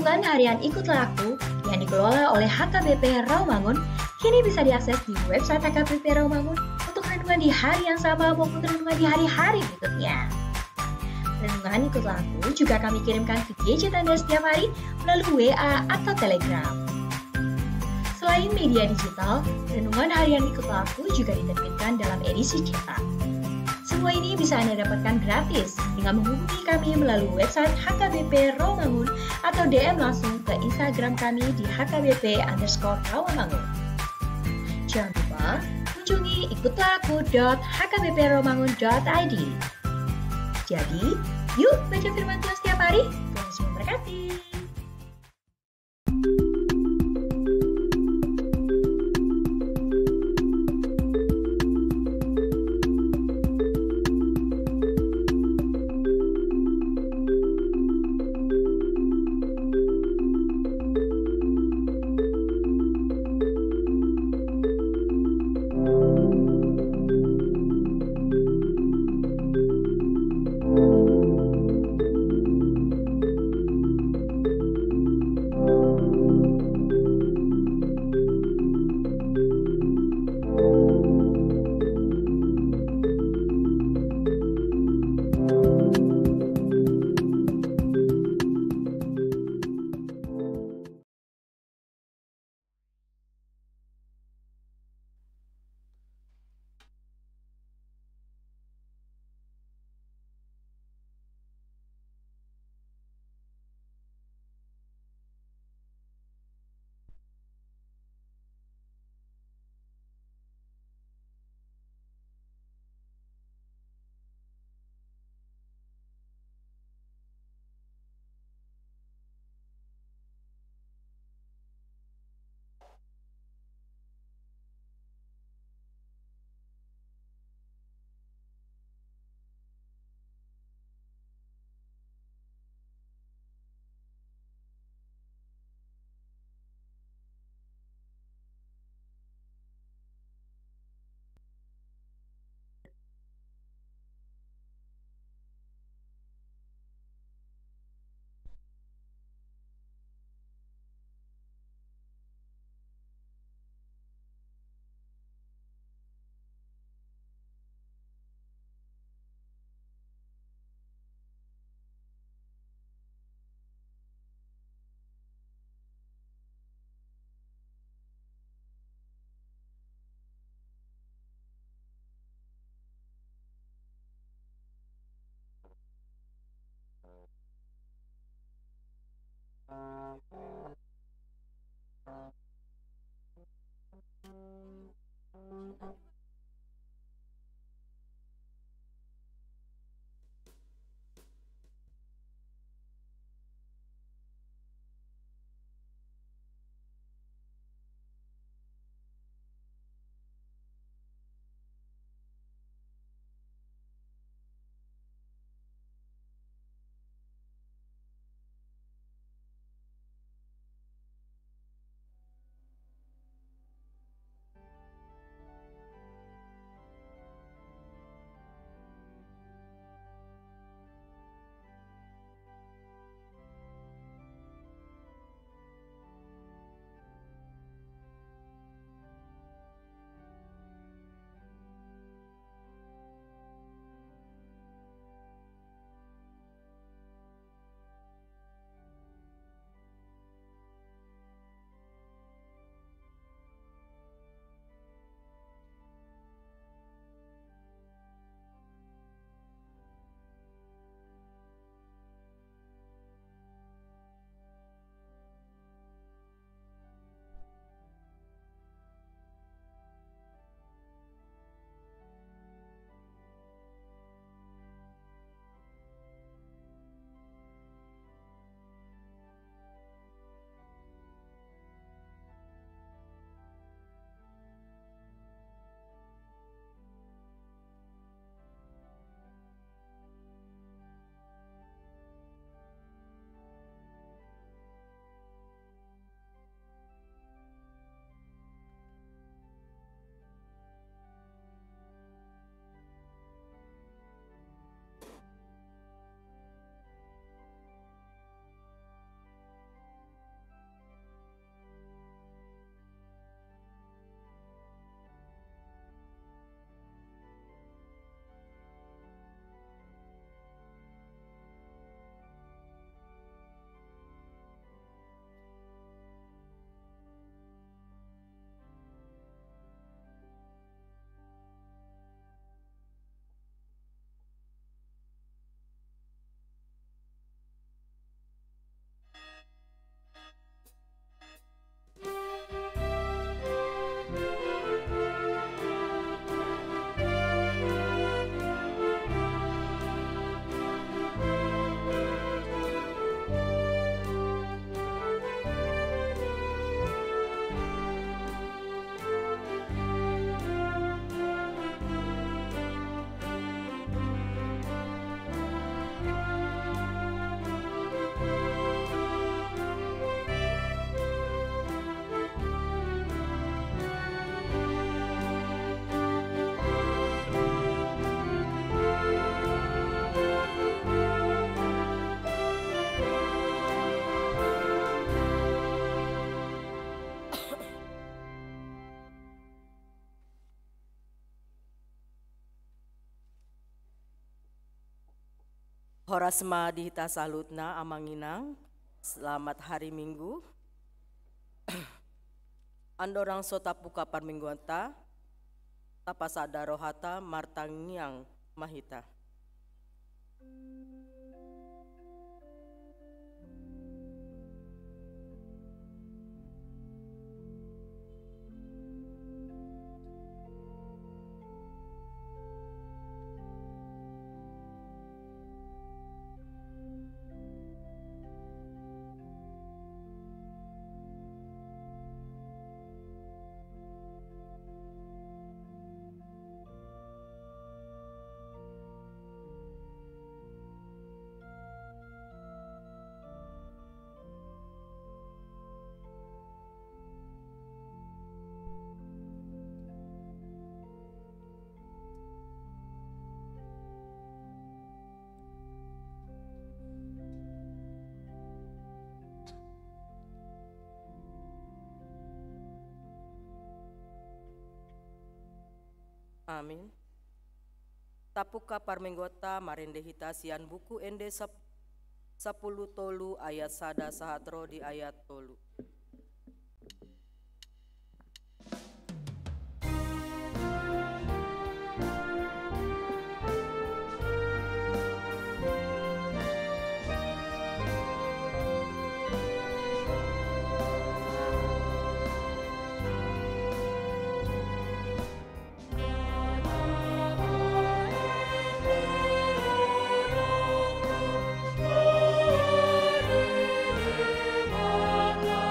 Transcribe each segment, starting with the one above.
Renungan harian Ikutlah Aku yang dikelola oleh HKBP Rawamangun kini bisa diakses di website HKBP Rawamangun untuk renungan di hari yang sama maupun renungan di hari-hari berikutnya. Renungan Ikutlah Aku juga kami kirimkan ke gadget Anda setiap hari melalui WA atau Telegram. Selain media digital, renungan harian Ikutlah Aku juga diterbitkan dalam edisi cetak. Semua ini bisa Anda dapatkan gratis dengan menghubungi kami melalui website HKBP Rawamangun atau DM langsung ke Instagram kami di HKBP_Rawamangun. Jangan lupa kunjungi ikutlahAku.hkbprawamangun.id. Jadi, yuk baca firman Tuhan setiap hari. Tuhan Yesus memberkati. Horasma dihita salutna amanginang, selamat hari Minggu. Andorang sotapuka parmingguanta, tapasada rohata martangiang mahita. Amin. Tapuka parmenggota marende hita sian buku ende 10 tolu ayat sada sahatro di ayat tolu. Oh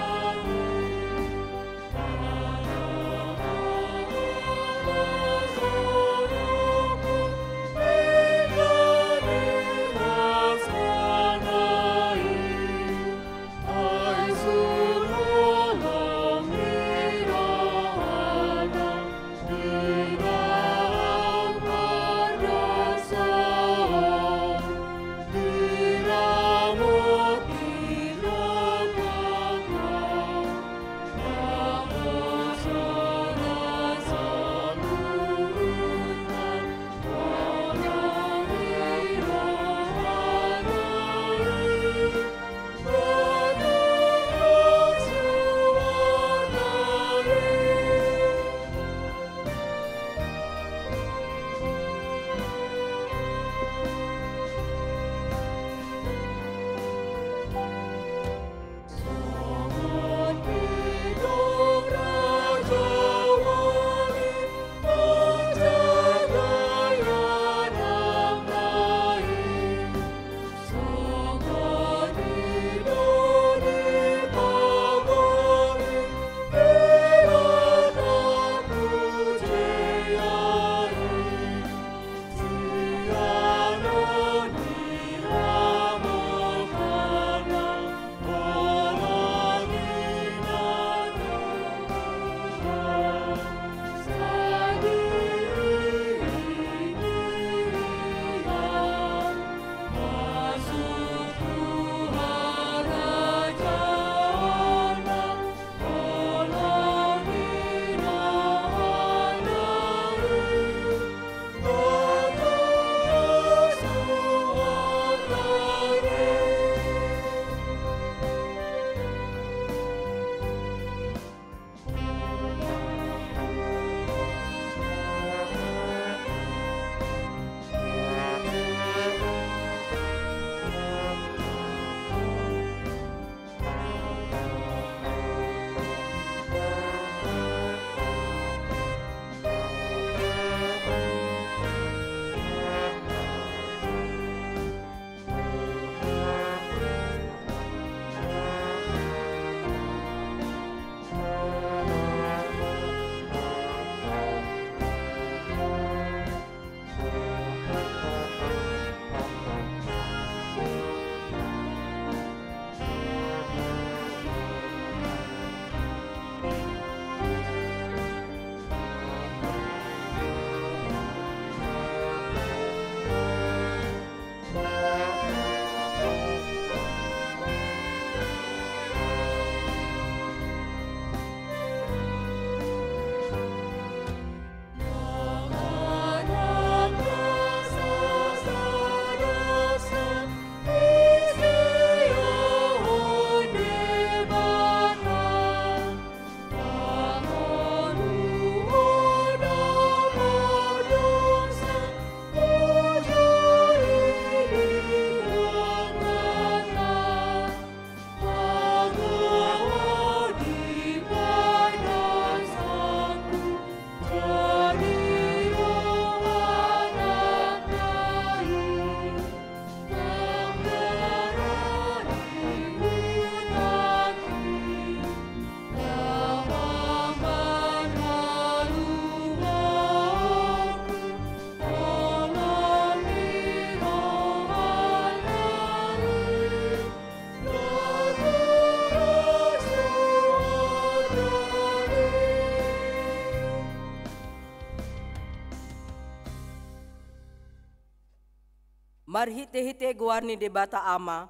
marhite-hite guarni debata ama,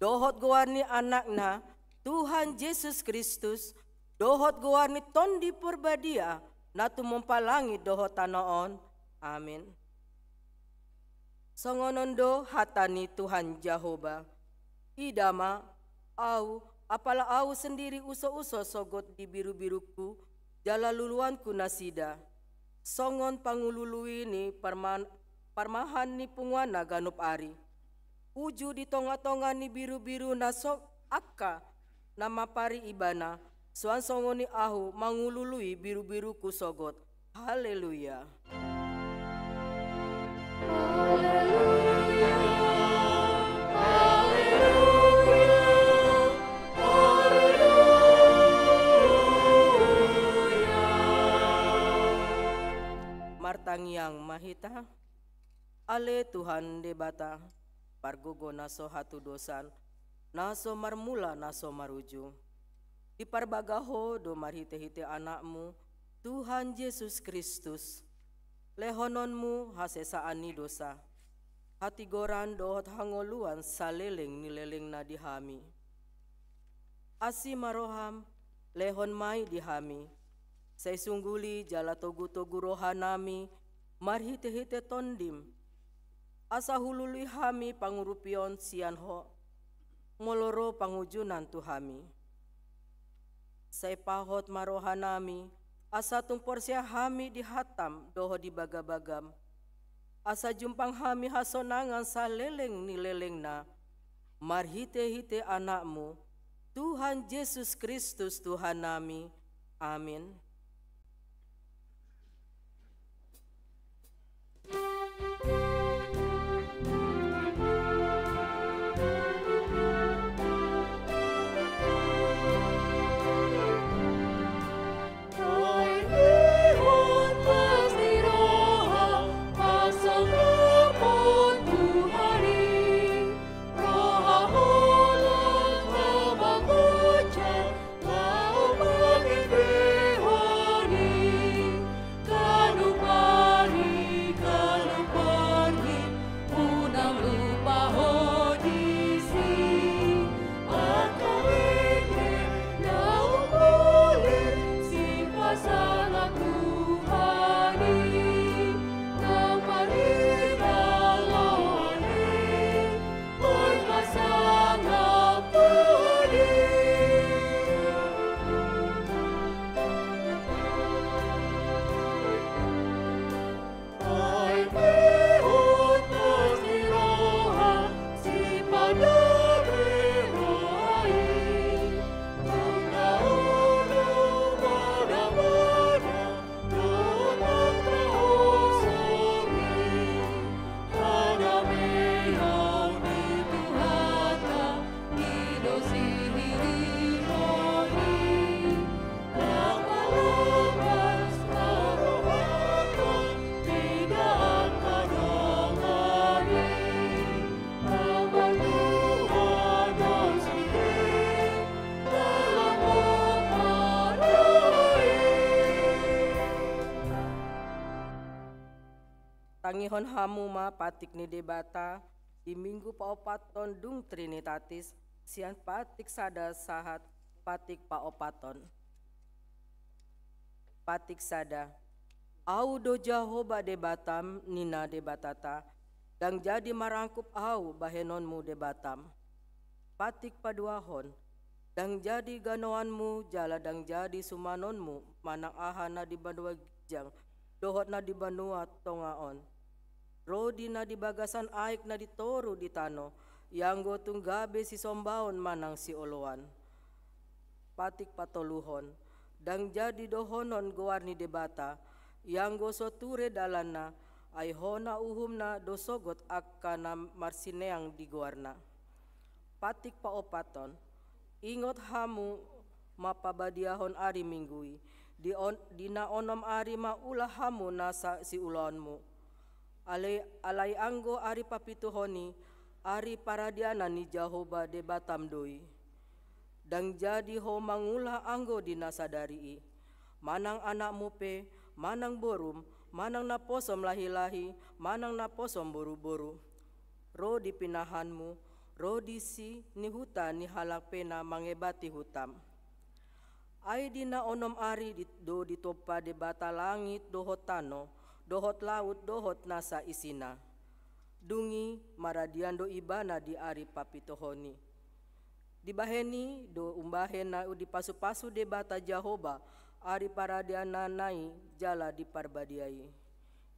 dohot guarni anakna, Tuhan Yesus Kristus, dohot guarni tondi perbadia, natu mempalangi dohot tanoon. Amin. Songonondo hatani Tuhan Jehovah, idama au apala au sendiri uso-uso sogot di biru-biruku, jala luluanku nasida. Songon pangulului ni parmahan ni pungwana ganup ari. Uju di tonga-tonga ni biru-biru nasok akka nama pari ibana. Suan songoni ahu mangulului biru-biruku sogot. Haleluya. Martang yang mahita, ale Tuhan debata, pargogo naso hatu dosan, naso marmula naso maruju. Di parbagaho do marhite-hite anakmu, Tuhan Yesus Kristus, lehononmu hasesaani dosa, hati goran dohot hangoluan saleleng nileleng na dihami. Asi maroham, lehon mai dihami, say sungguli jala togu-togu rohanami, marhite-hite tondim, asa hulului hami pangurupion sianho, moloro pangujunan tuhami. Say pahot marohanami, asa tumpor siya hami dihatam doho di bagabagam, asa jumpang hami hasonangan sa leleng ni leleng na, marhite-hite anakmu, Tuhan Yesus Kristus Tuhan nami. Amin. Tangihon hamu ma patik ni debata di minggu paopaton dung Trinitatis sian patik sada sahat patik paopaton. Patik sada au do Jehovah debatam nina debatata dang jadi marangkup au bahenonmu debatam. Patik paduahon dang jadi ganoanmu jala dang jadi sumanonmu manang ahana di banua gijang dohot na di banua tongaon. Rodi na di bagasan aik na ditoru di tano, yang gotong gabe si sombaon manang si oloan. Patik patoluhon, dang jadi dohonon gowarni debata, yang goso ture dalana, ay hona uhumna dosogot akkana marsineang di gowarna. Patik paopaton, ingot hamu mapabadiahon ari minggui, di na onom ari maulah hamu nasa si ulonmu. Alay anggo ari papituhoni, ari paradiana ni Jehovah debatam doi. Dang jadi ho mangulah anggo dinasadari. Manang anakmu pe, manang borum, manang naposom lahi-lahi, manang naposom boru-boru. roh di pinahanmu, roh disi ni huta ni halak pena mangebati hutam. Ai dina onom ari do ditopa de bata langit dohot tano, dohot laut dohot nasa isina. Dungi maradiando ibana di ari papitohoni. Dibaheni do umbahena di pasu-pasu de bata Jahoba ari paradiana nai jala di parbadiai.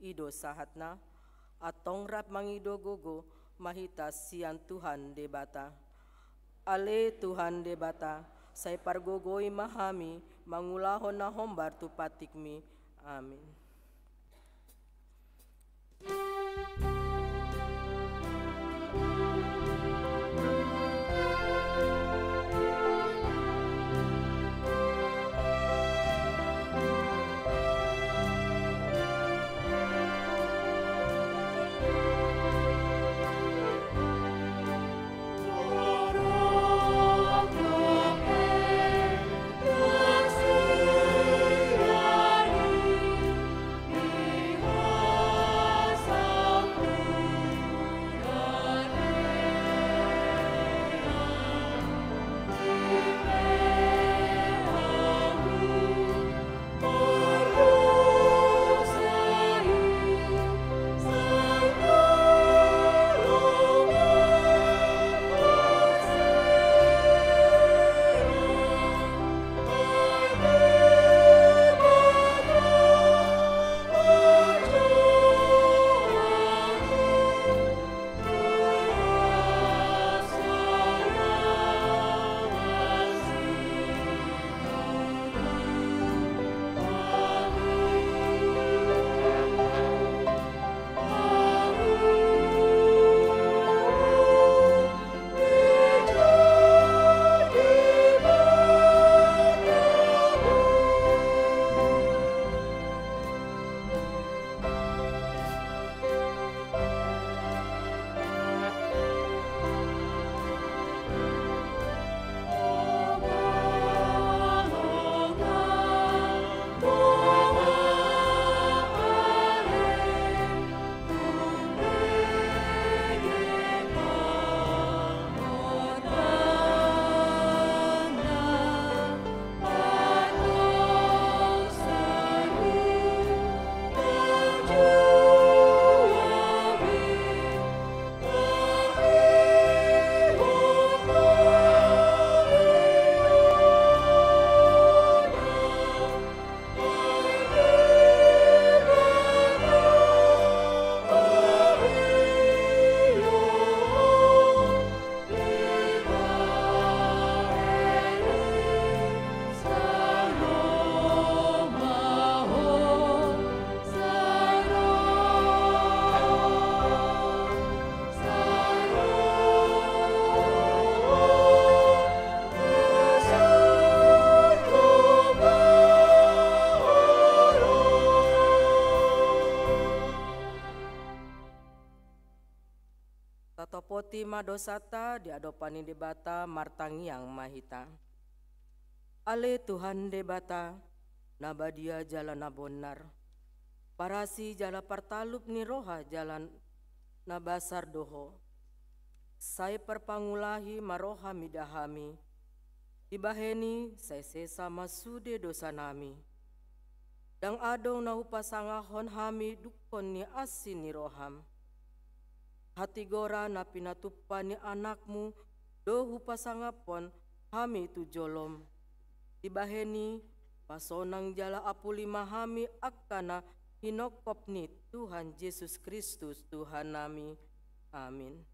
Ido sahatna atong rap mangido gogo mahita sian Tuhan de bata. Ale Tuhan de bata, say pargogoi mahami, mangulahon na hombar tu patikmi. Amin. Tatopoti madosata diadopani debata martangiang mahita. Ale Tuhan debata nabadia jalan nabonar. Parasi jala partalup ni roha jalan nabasar doho. Sai perpangulahi maroha midahami. Ibaheni sai sesa masude dosa nami. Dang adong nahupasangahon hami dukon ni asin ni roham. Hati gora na pinatupa ni anakmu dohu pasangapon hami tu jolom. Ibaheni pasonang jala apulima hami akana hinokop ni Tuhan Yesus Kristus Tuhan nami. Amin.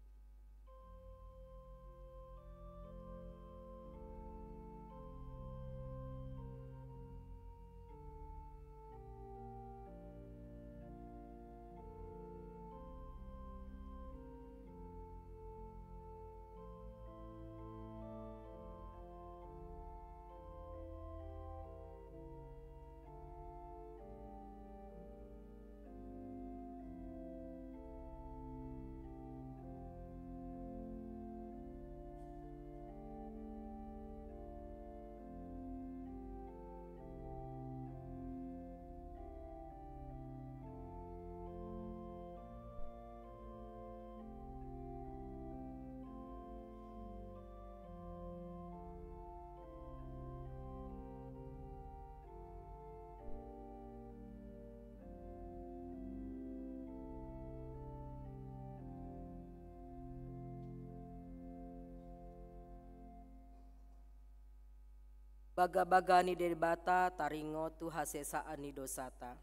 baga-bagani debata taringo tu hasesaan ni dosata.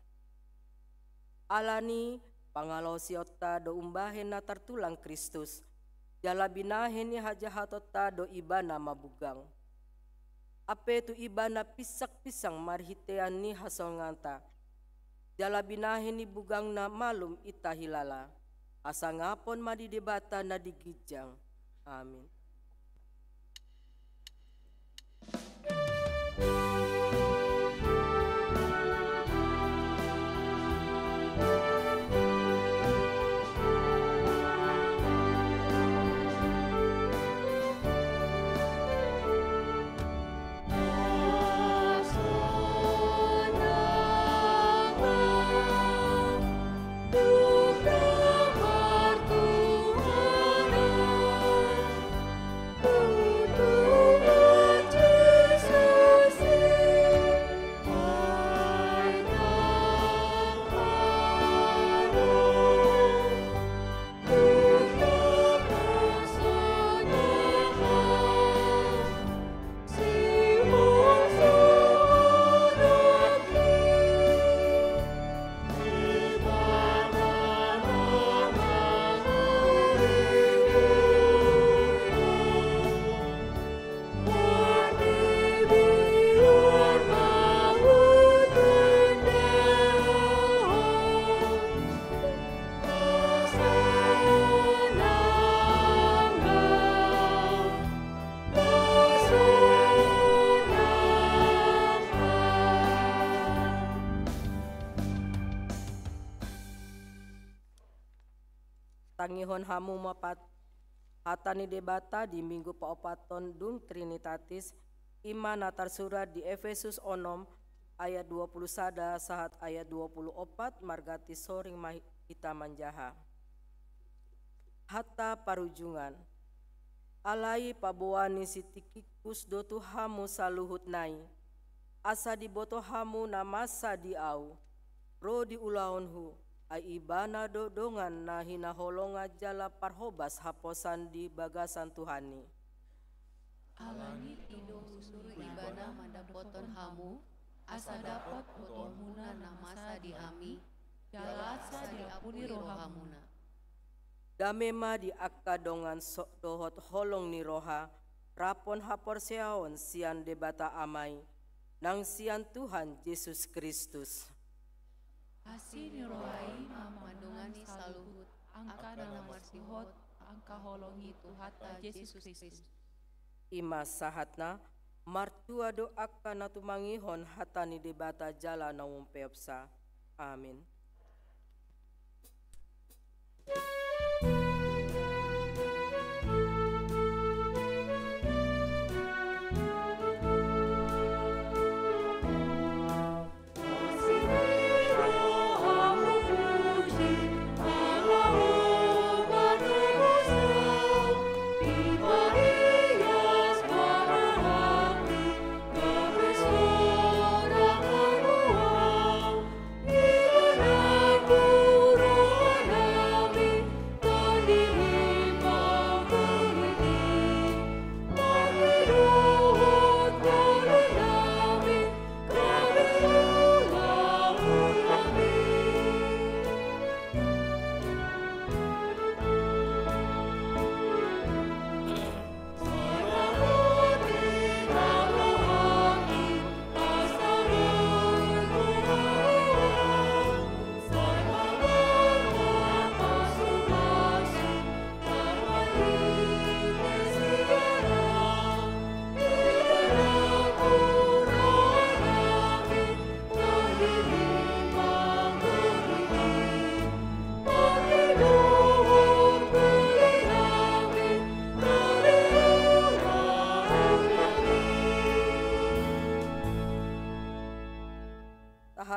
Alani pangalosiota do umbahen na tartulang Kristus, jala binahen ni hajahatota do ibana mabugang. Ape tu ibana pisak-pisang marhitean ni hasonganta, jala binahen ni bugang na malum itahilala, asa ngapon madidebata na digijang. Amin. Tangihon hamu mapat hatani debata di minggu paopaton dung Trinitatis iman natar surat di Efesus 6 ayat 21 sahat ayat 24 margati soring kita manjaha. Hatta parujungan alai pabuani sitikikus dotu hamu saluhut nai asa diboto hamu namasa diau ro diulaonhu ai ibana dodongan na hinaholonga jala parhobas haposan di bagasan Tuhani. Alani tido usuru ibana mandapoton hamu asa dapat potomuna namasa dihami jalasa diapuni rohamuna. Damema di akadongan dohot holong ni roha rapon haporseaon sian debata amai nang sian Tuhan Yesus Kristus. Asini rohai mamandungani saluhut angka dalam marsihot angka holongi Tuhata Yesus Kristus. Ima sahatna martua doaka na tumangihon hatani debata jala na umpeopsa. Amin.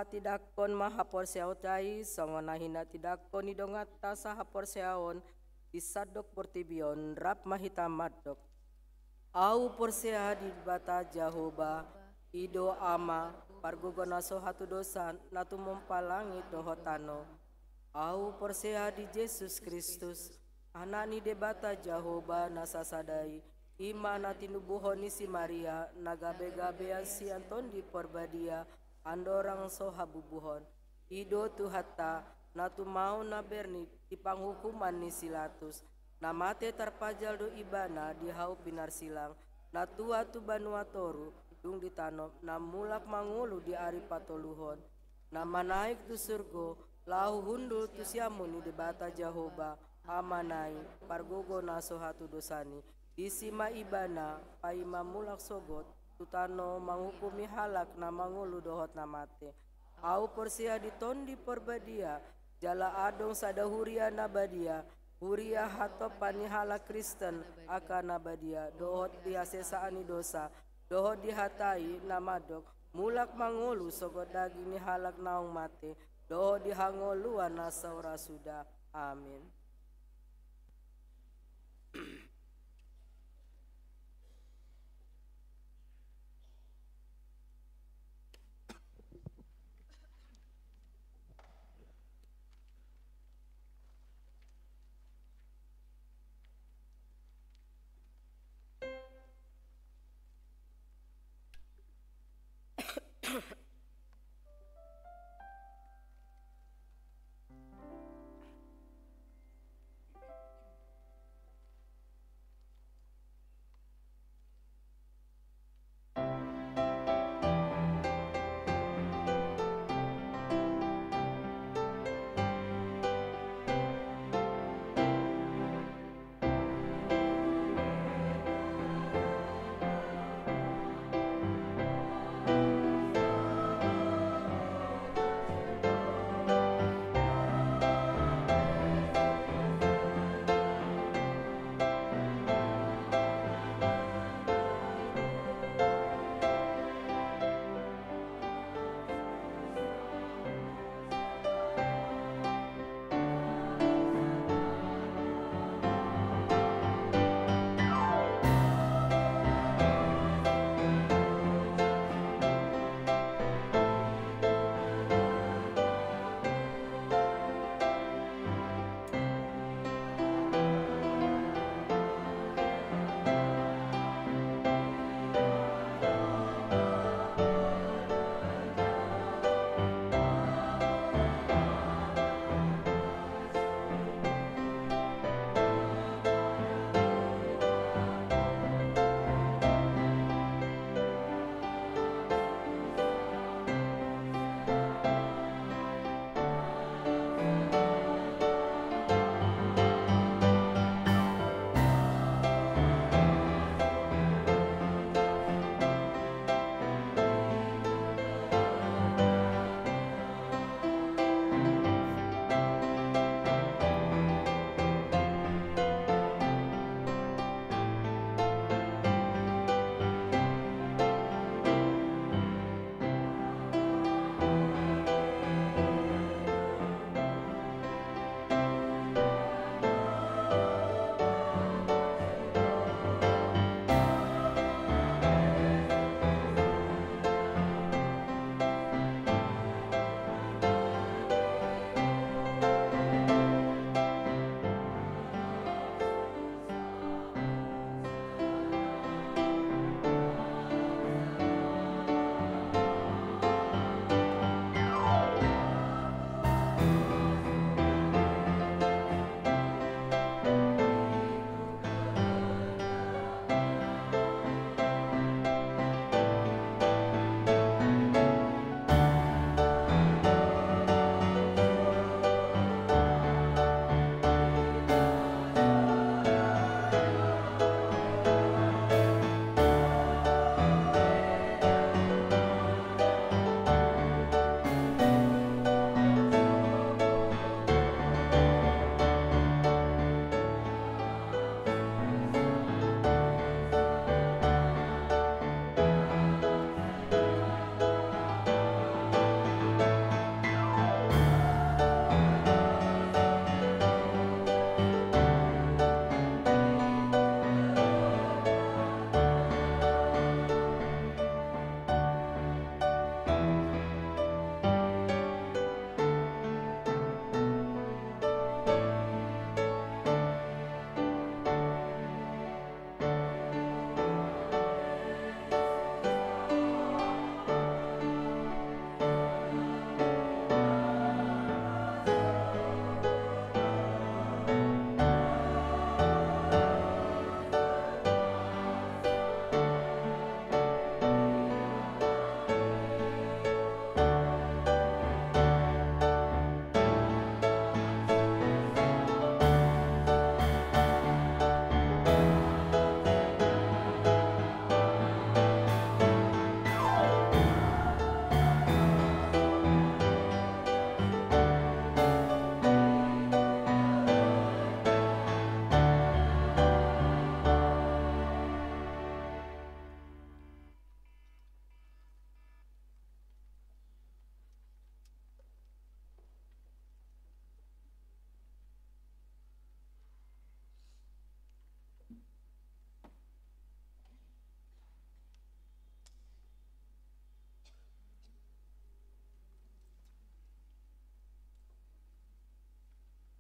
Tidakon mahaporseaw tayo, songonahina tidakon idongata sa haporseaon, isadok portibion, rap mahitamadok. Au porsea di bata Jahoba, ido ama, pargugonaso hatu dosan, natumumpalangit dohotano. Au porsea di Yesus Kristus, anak ni debata Jahoba nasasadai, Ima na tinubuhon ni si Maria, nagabe-gabean si Anton di porbadia, andorang so habubuhon. Ido tu hatta, na tumau na berni, ipanghukuman ni Silatus. Na mate tarpajal do ibana, di hau pinar silang. Na tua tu banua toru, dung ditanom, na mulak mangulu di ari patoluhon. Na manaik tu surgo, lahu hundul tu siamuni di bata Jahoba, amanai, pargogo na sohatu dosani. Isima ibana, paima mulak sogot, tutano manghukumi halak na mangulu dohot na mate. Au porsia ditondi porbadia, jala adong sadahuria nabadia, huria hatopan ni halak Kristen akan nabadia, dohot dihasesaani dosa, dohot dihatai namadok, mulak mangulu sogot daging ni halak naung mate, dohot dihangoluan na saura sudah. Amin.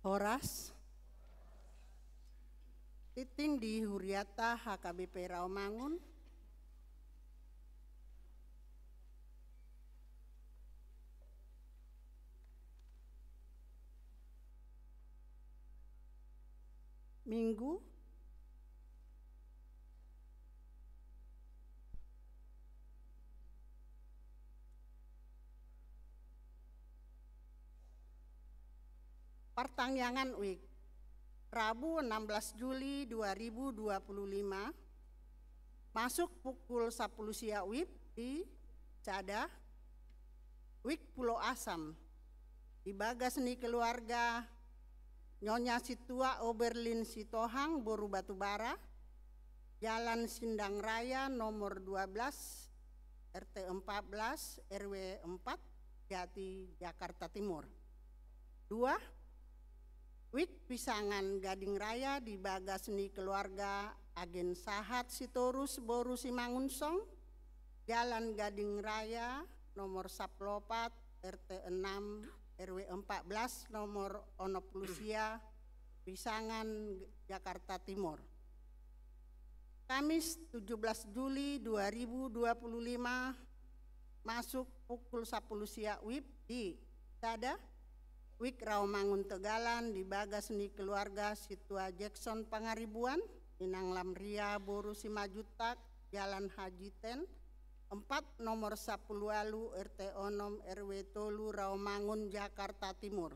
Horas, Titing di Huriata HKBP Rawamangun, Minggu, Pertangyangan Week, Rabu 16 Juli 2025, masuk pukul 10 siang WIB di Cada, Week Pulau Asam, di Bagas Seni Keluarga, Nyonya Situa Oberlin Sitohang, Boru Batubara, Jalan Sindang Raya nomor 12, RT 14, RW 4, Jati, Jakarta Timur. 2. Wik Pisangan Gading Raya di Bagas Seni Keluarga, Agen Sahat Sitorus Boru Simangunsong, Jalan Gading Raya nomor 14, RT 6, RW 14, nomor Onoplusia, Pisangan, Jakarta Timur. Kamis 17 Juli 2025, masuk pukul 10 siang WIB di Sada, Wik Rawamangun Tegalan di Bagas Seni Keluarga, Situa Jackson Pangaribuan, Inang Lamria Boru Simajutak, Jalan Haji Ten, 4 nomor 10 Alu, RT Onom, RW Tolu, Rawamangun, Jakarta Timur.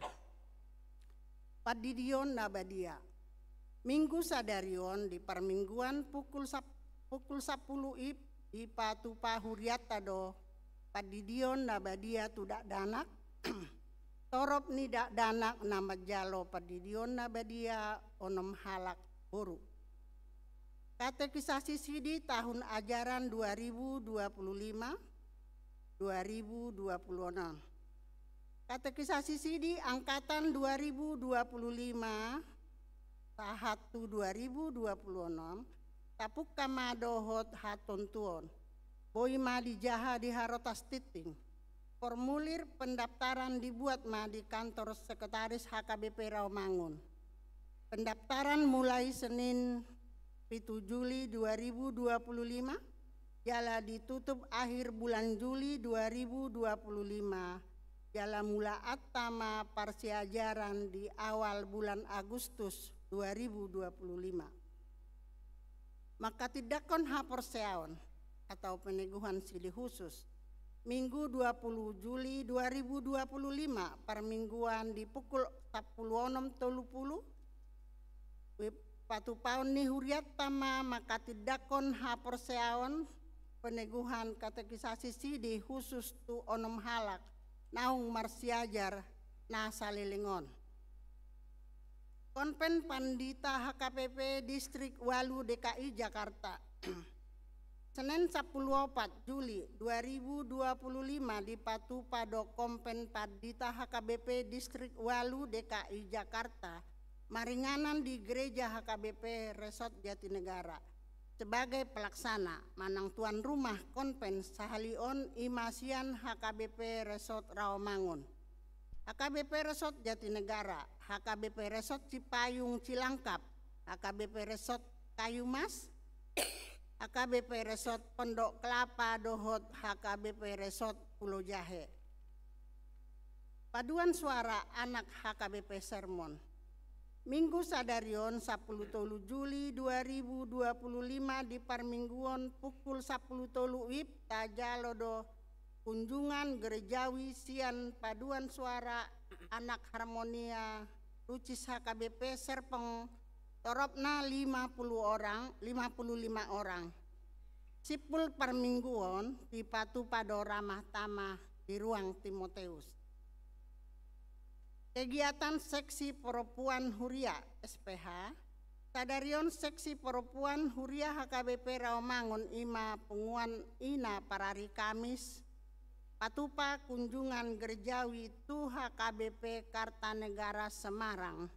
Padidion Nabadia, Minggu Sadarion di Permingguan pukul 10 IB di Patupa Huriata do Padidion Nabadia Tudak Danak, Torop Nidak Danak nama Jalo Padidion Nabadia Onom Halak Boru. Katekisasi Sidi tahun ajaran 2025-2026. Katekisasi Sidi angkatan 2025 tahap 2026 tapuk kamadohot haton tuon. Boi madi jaha di harotas titing. Formulir pendaftaran dibuat di kantor sekretaris HKBP Rawamangun. Pendaftaran mulai Senin 7 Juli 2025, jala ditutup akhir bulan Juli 2025, jala mula atama parsiajaran di awal bulan Agustus 2025. Maka tidakon haporseaon atau peneguhan sidi khusus Minggu 20 Juli 2025 permingguan di pukul 10.30 Patupaon ni huriat tama maka tidakon haporseaon peneguhan katekisasi sidi khusus tu onom halak naung marsiajar na salilingon. Konven Pandita HKBP Distrik Walu DKI Jakarta Senin 14 Juli 2025 di Patupado Konven Pandita HKBP Distrik Walu DKI Jakarta maringanan di Gereja HKBP Resort Jatinegara sebagai pelaksana manang tuan rumah konven sahalion imasian HKBP Resort Rawamangun, HKBP Resort Jatinegara, HKBP Resort Cipayung Cilangkap, HKBP Resort Kayumas, HKBP Resort Pondok Kelapa Dohot, HKBP Resort Pulau Jahe. Paduan suara anak HKBP Sermon. Minggu Sadarion 10 Juli 2025 di Parmingguon pukul 10 WIB tajalodo kunjungan gerejawi sian paduan suara anak harmonia Lucis HKBP Serpeng Toropna 55 orang. Sipul Parmingguon di Patupado Ramah Tamah di ruang Timoteus. Kegiatan Seksi Perempuan Huria SPH, Sadarion Seksi Perempuan Huria HKBP Rawamangun Ima Punguan Ina Parari Kamis, Patupa kunjungan gerejawi tu HKBP Kartanegara Semarang.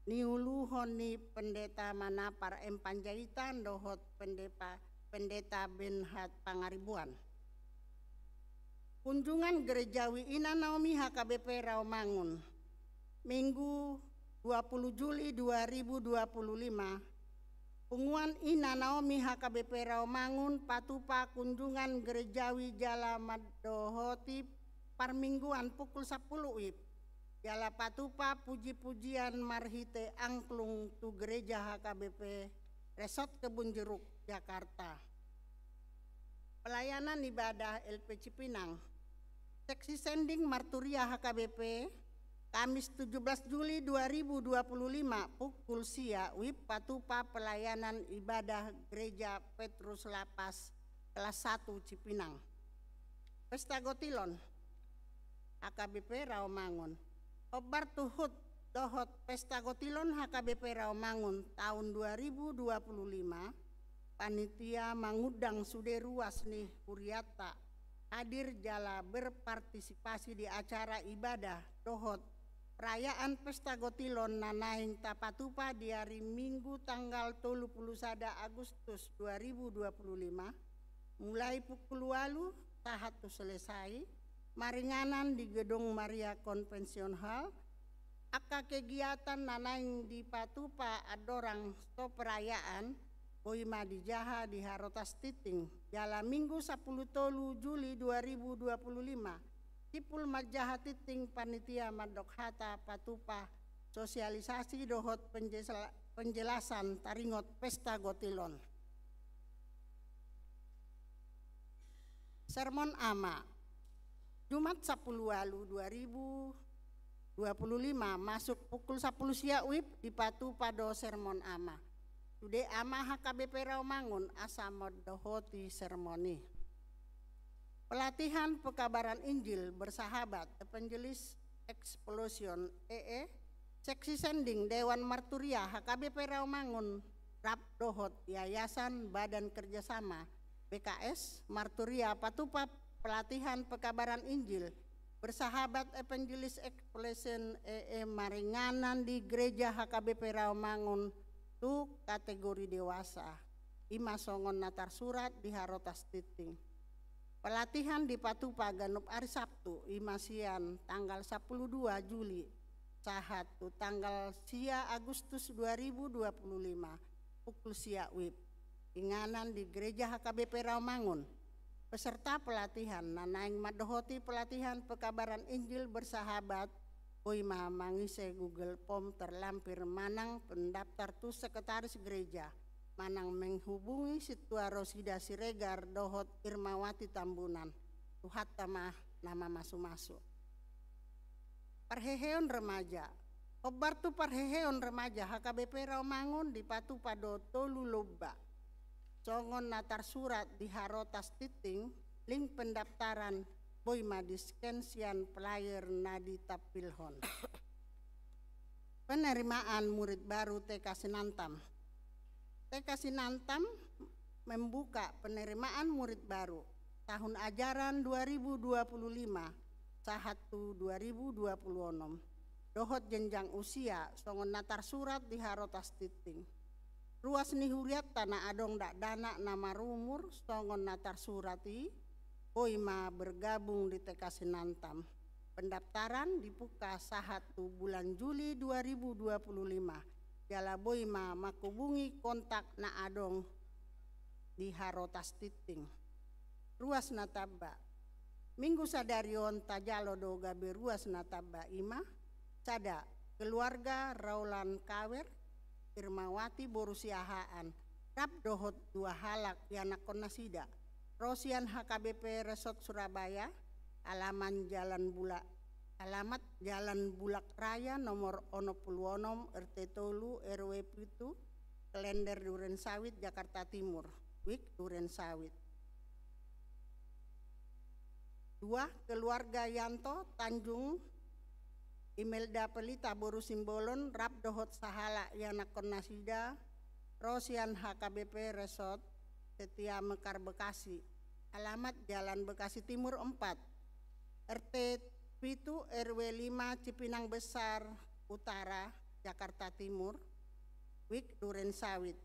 Niuluhoni pendeta Manapar M. Panjaitan dohot pendeta Benhat Pangaribuan. Kunjungan gerejawi Ina Naomi HKBP Rawamangun. Minggu 20 Juli 2025, Punguan Ina Naomi HKBP Rawamangun patupa kunjungan gerejawi Jala Madohoti parmingguan pukul 10 WIB. Jala patupa puji-pujian marhite angklung tu gereja HKBP Resort Kebun Jeruk, Jakarta. Pelayanan ibadah LP Cipinang. Seksi sending Marturia HKBP Kamis 17 Juli 2025 pukul sia WIB patupa pelayanan ibadah Gereja Petrus Lapas kelas 1 Cipinang. Pesta Gotilon HKBP Rawamangun. Obar tuhut dohot Pesta Gotilon HKBP Rawamangun tahun 2025. Panitia mengundang Suderu Wasni Huriata hadir jala berpartisipasi di acara ibadah dohot perayaan Pesta Gotilon nanaing tapatupa di hari Minggu tanggal 31 Agustus 2025 mulai pukul 8 tahap selesai maringanan di Gedung Maria Convention Hall. Aka kegiatan nanaing di patupa adorang sto perayaan Boima di Jaha di Harotas Titing jala Minggu 10 Juli 2025 Tipul Majaha Titing panitia Madokhata patupa sosialisasi dohot penjelasan taringot Pesta Gotilon. Sermon Ama Jumat 10 Walu 2025 masuk pukul 10 sia WIB di patupa do sermon Ama. Tude Ama HKBP Rawamangun asa dohoti sermoni. Pelatihan pekabaran Injil bersahabat Evangelis Explosion Seksi Sending Dewan Marturia HKBP Rawamangun Rap Dohot Yayasan Badan Kerjasama BKS Marturia patupa pelatihan pekabaran Injil bersahabat Evangelis Explosion maringanan di Gereja HKBP Rawamangun tu kategori dewasa. Ima songon natar surat di Harotas Titing. Pelatihan di patupa ganup hari Sabtu imasian tanggal 12 Juli sahatu tanggal sia Agustus 2025 pukul sia WIB. Inganan di Gereja HKBP Rawamangun. Peserta pelatihan nanaing madohoti pelatihan pekabaran Injil bersahabat Boima mangise Google Form terlampir manang pendaftar tu sekretaris gereja manang menghubungi Situa Rosida Siregar dohot Irmawati Tambunan tuhat tamah nama masuk-masuk. Parheheon remaja obar tu parheheon remaja HKBP Rawamangun di patu pado tolu loba songon natar surat di Harotas Titing link pendaftaran Boima diskensian player nadi tapilhon. Penerimaan murid baru TK Sinantam. TK Sinantam membuka penerimaan murid baru tahun ajaran 2025 sahatu 2026 dohot jenjang usia songon natar surat di Harotas Titing. Ruas nihuriat tanah adong dak dana nama rumur songon natar surati Boima bergabung di TK Sinantam. Pendaftaran dibuka sahatu bulan Juli 2025. Jala Boima makubungi kontak na adong di Harotas Titing. Ruas nataba. Minggu sadarion tajalo do gabe ruas nataba ima. Sada keluarga Raulan Kawer Irmawati Borusiahaan Rap dohot dua halak yanak konasida Rosian HKBP Resort Surabaya alamat Jalan Bulak Raya nomor 66 RT Tolu RW Pitu Klender Duren Sawit Jakarta Timur Wik Duren Sawit. 2. Keluarga Yanto Tanjung Imelda Pelita Boru Simbolon Rap dohot sahala yanak konasida Rosian HKBP Resort Setia Mekar Bekasi. Alamat Jalan Bekasi Timur 4 RT Pitu RW 5 Cipinang Besar Utara Jakarta Timur Wik Duren Sawit.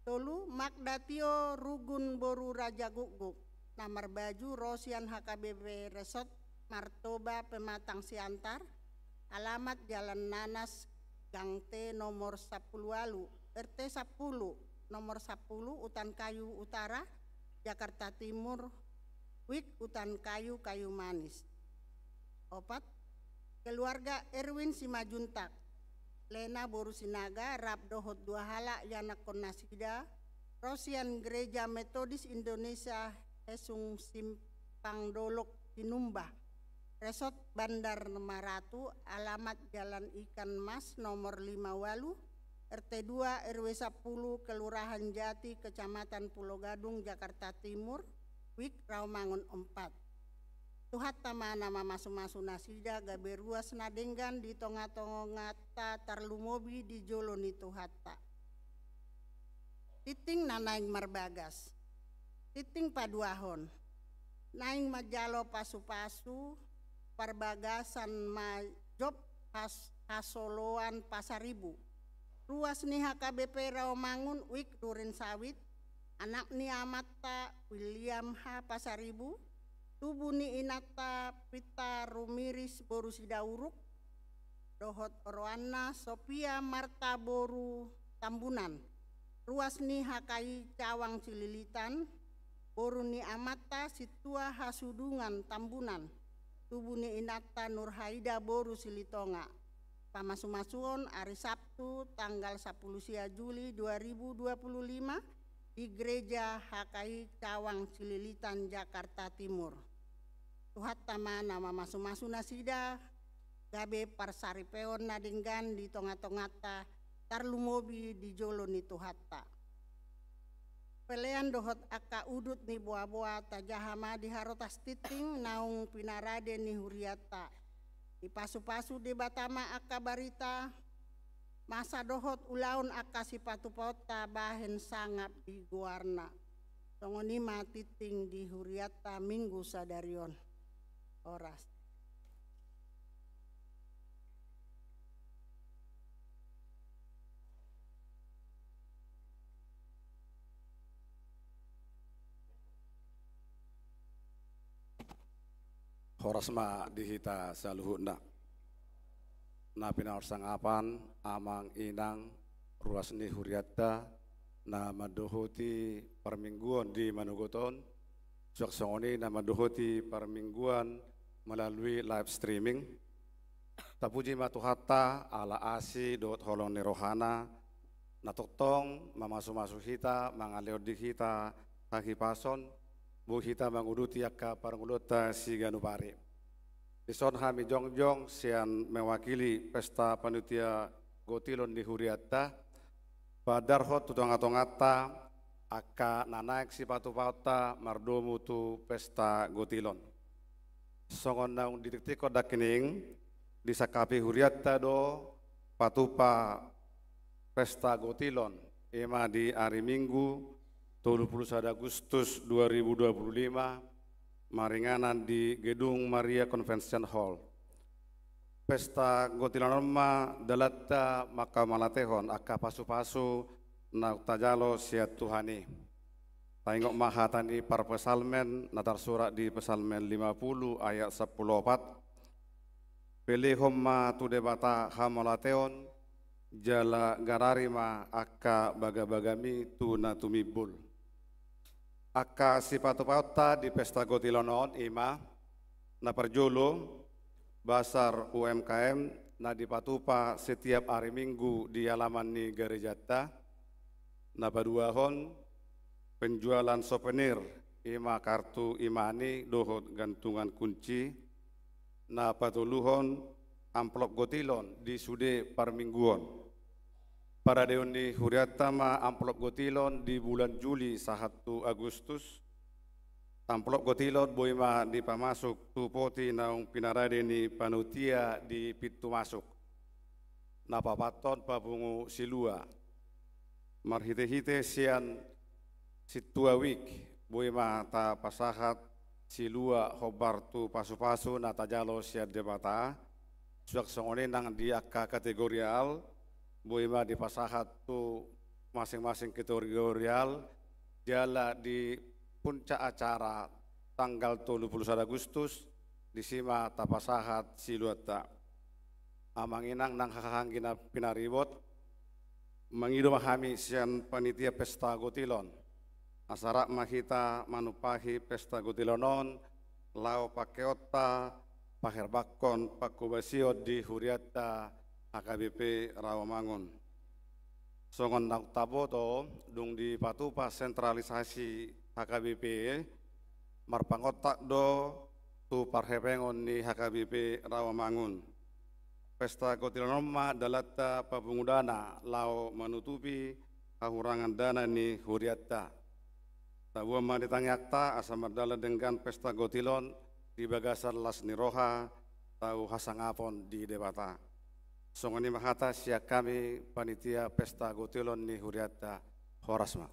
Tolu Magdatio Rugun Boru Raja Guguk Namar Baju Rosian HKBP Resort Martoba Pematang Siantar alamat Jalan Nanas, Gang T nomor 10 RT 10 nomor 10 Utan Kayu Utara, Jakarta Timur, WIK Utan Kayu Kayu Manis. 4. Keluarga Erwin Simajuntak, Lena Borusinaga, Rabdohot Duahala, Yana Konasida, Rosian Gereja Metodis Indonesia, Hesung Simpang Dolok Tinumbah, Resort Bandar Maratu, alamat Jalan Ikan Mas nomor 5 Walu, RT 2 RW 10 Kelurahan Jati, Kecamatan Pulau Gadung, Jakarta Timur, WIK Rawamangun 4. Tuhat tama nama masu-masu nasida gaberua senadenggan di tonga-tongata tarlumobi di joloni tuhata. Titing nanaing marbagas, titing paduahon, naing majalo pasu-pasu, parbagasan majob hasoloan pasaribu. Ruas ni HKBP Rawamangun, WIK Durin Sawit, anak ni Amata William H. Pasaribu, tubuh ni Inata Pita Rumiris Borusida Uruk, Dohot Orwana Sophia Marta Boru Tambunan, ruas ni HKI Cawang Cililitan, Boru ni Amata Situa Hasudungan Tambunan, tubuh ni Inata Nurhaida Boru Silitonga. Pamasu-masuon hari Sabtu tanggal 10 Juli 2025 di Gereja HKI Cawang Cililitan, Jakarta Timur. Tuhat tama nama masu-masu nasida gabe parsaripeon nadinggan di tonga-tongata tarlumobi di joloni tuhatta. Pelean dohot aka udut ni boa-boa tajahama di harotas titing naung pinarade ni huriata. Di pasu-pasu di batama aka barita masa dohot ulaun aka sipatu pota bahen sangap di guarna. Songonima titing di huriata minggu sadarion. Oras. Horas ma dihita saluhutna. Na pinar sangapan amang inang ruas ni huriata na madohoti permingguan di Manugoton. Suaksongoni na madohoti permingguan melalui live streaming. Tapuji matuhata ala asi dot holong ni rohana natotong mamasu-masu hita mangaleo di hita kaki pason bu hita manguduti akka parangulota si ganupari. Ison hami jongjong sian mewakili pesta panitia gotilon di huriata padarhot tutonga-tongata akka nanaik si patu pauta mardomu tu pesta gotilon. Songon naung ditiktikot dakining disakapi huriata do patupa pesta gotilon ema di hari Minggu 31 Agustus 2025 maringanan di Gedung Maria Convention Hall. Pesta gotilon ma dalatta maka malatehon akka pasu-pasu na tajalo siat Tuhani. Tengok mahatani par pesalmen natar surat di pesalmen 50 ayat 14. Pilih homma tu debata hamalateon jala gararima akka baga-bagami tu natumibul. Akka sipatu pauta di pesta gotilonon ima na perjolo basar UMKM na dipatupa setiap hari Minggu di halaman ni gerejata na baduahon penjualan souvenir ima kartu imani dohot gantungan kunci na patuluhon amplop gotilon di sude parmingguon. Para deon di huriatama amplop gotilon di bulan Juli 1 Agustus. Amplop gotilon boima di pamasuk tu poti naung pinarade ni panutia di pintu masuk. Na papaton pabungu silua. Marhite-hite sian situa wik boima ta pasahat silua hobar tu pasu-pasu na tajalo siat debata suak songone nang di akka kategorial boima di pasahat tu masing-masing kategorial jala di puncak acara tanggal 31 Agustus di sima ta pasahat siluata amanginang nang hakahanggina pinaribot, mangido mahami sian panitia pesta gotilon. Asara mahita manupahi pesta gotilonon, lao pakeota, paherbakon, pakubasio di huriata HKBP Rawamangun. Songon nang taboto, dung di patupa sentralisasi HKBP, marpangotak do tu parhepengon ni HKBP Rawamangun. Pesta gotilonoma dalata pabungudana lao menutupi kahurangan dana ni huriata. Tabuan ditangakta asa mardala dengan pesta gotilon di bagasan las niroha tau hasangapon di debata. Songoni mahata siak kami panitia pesta gotilon ni huriata horasma.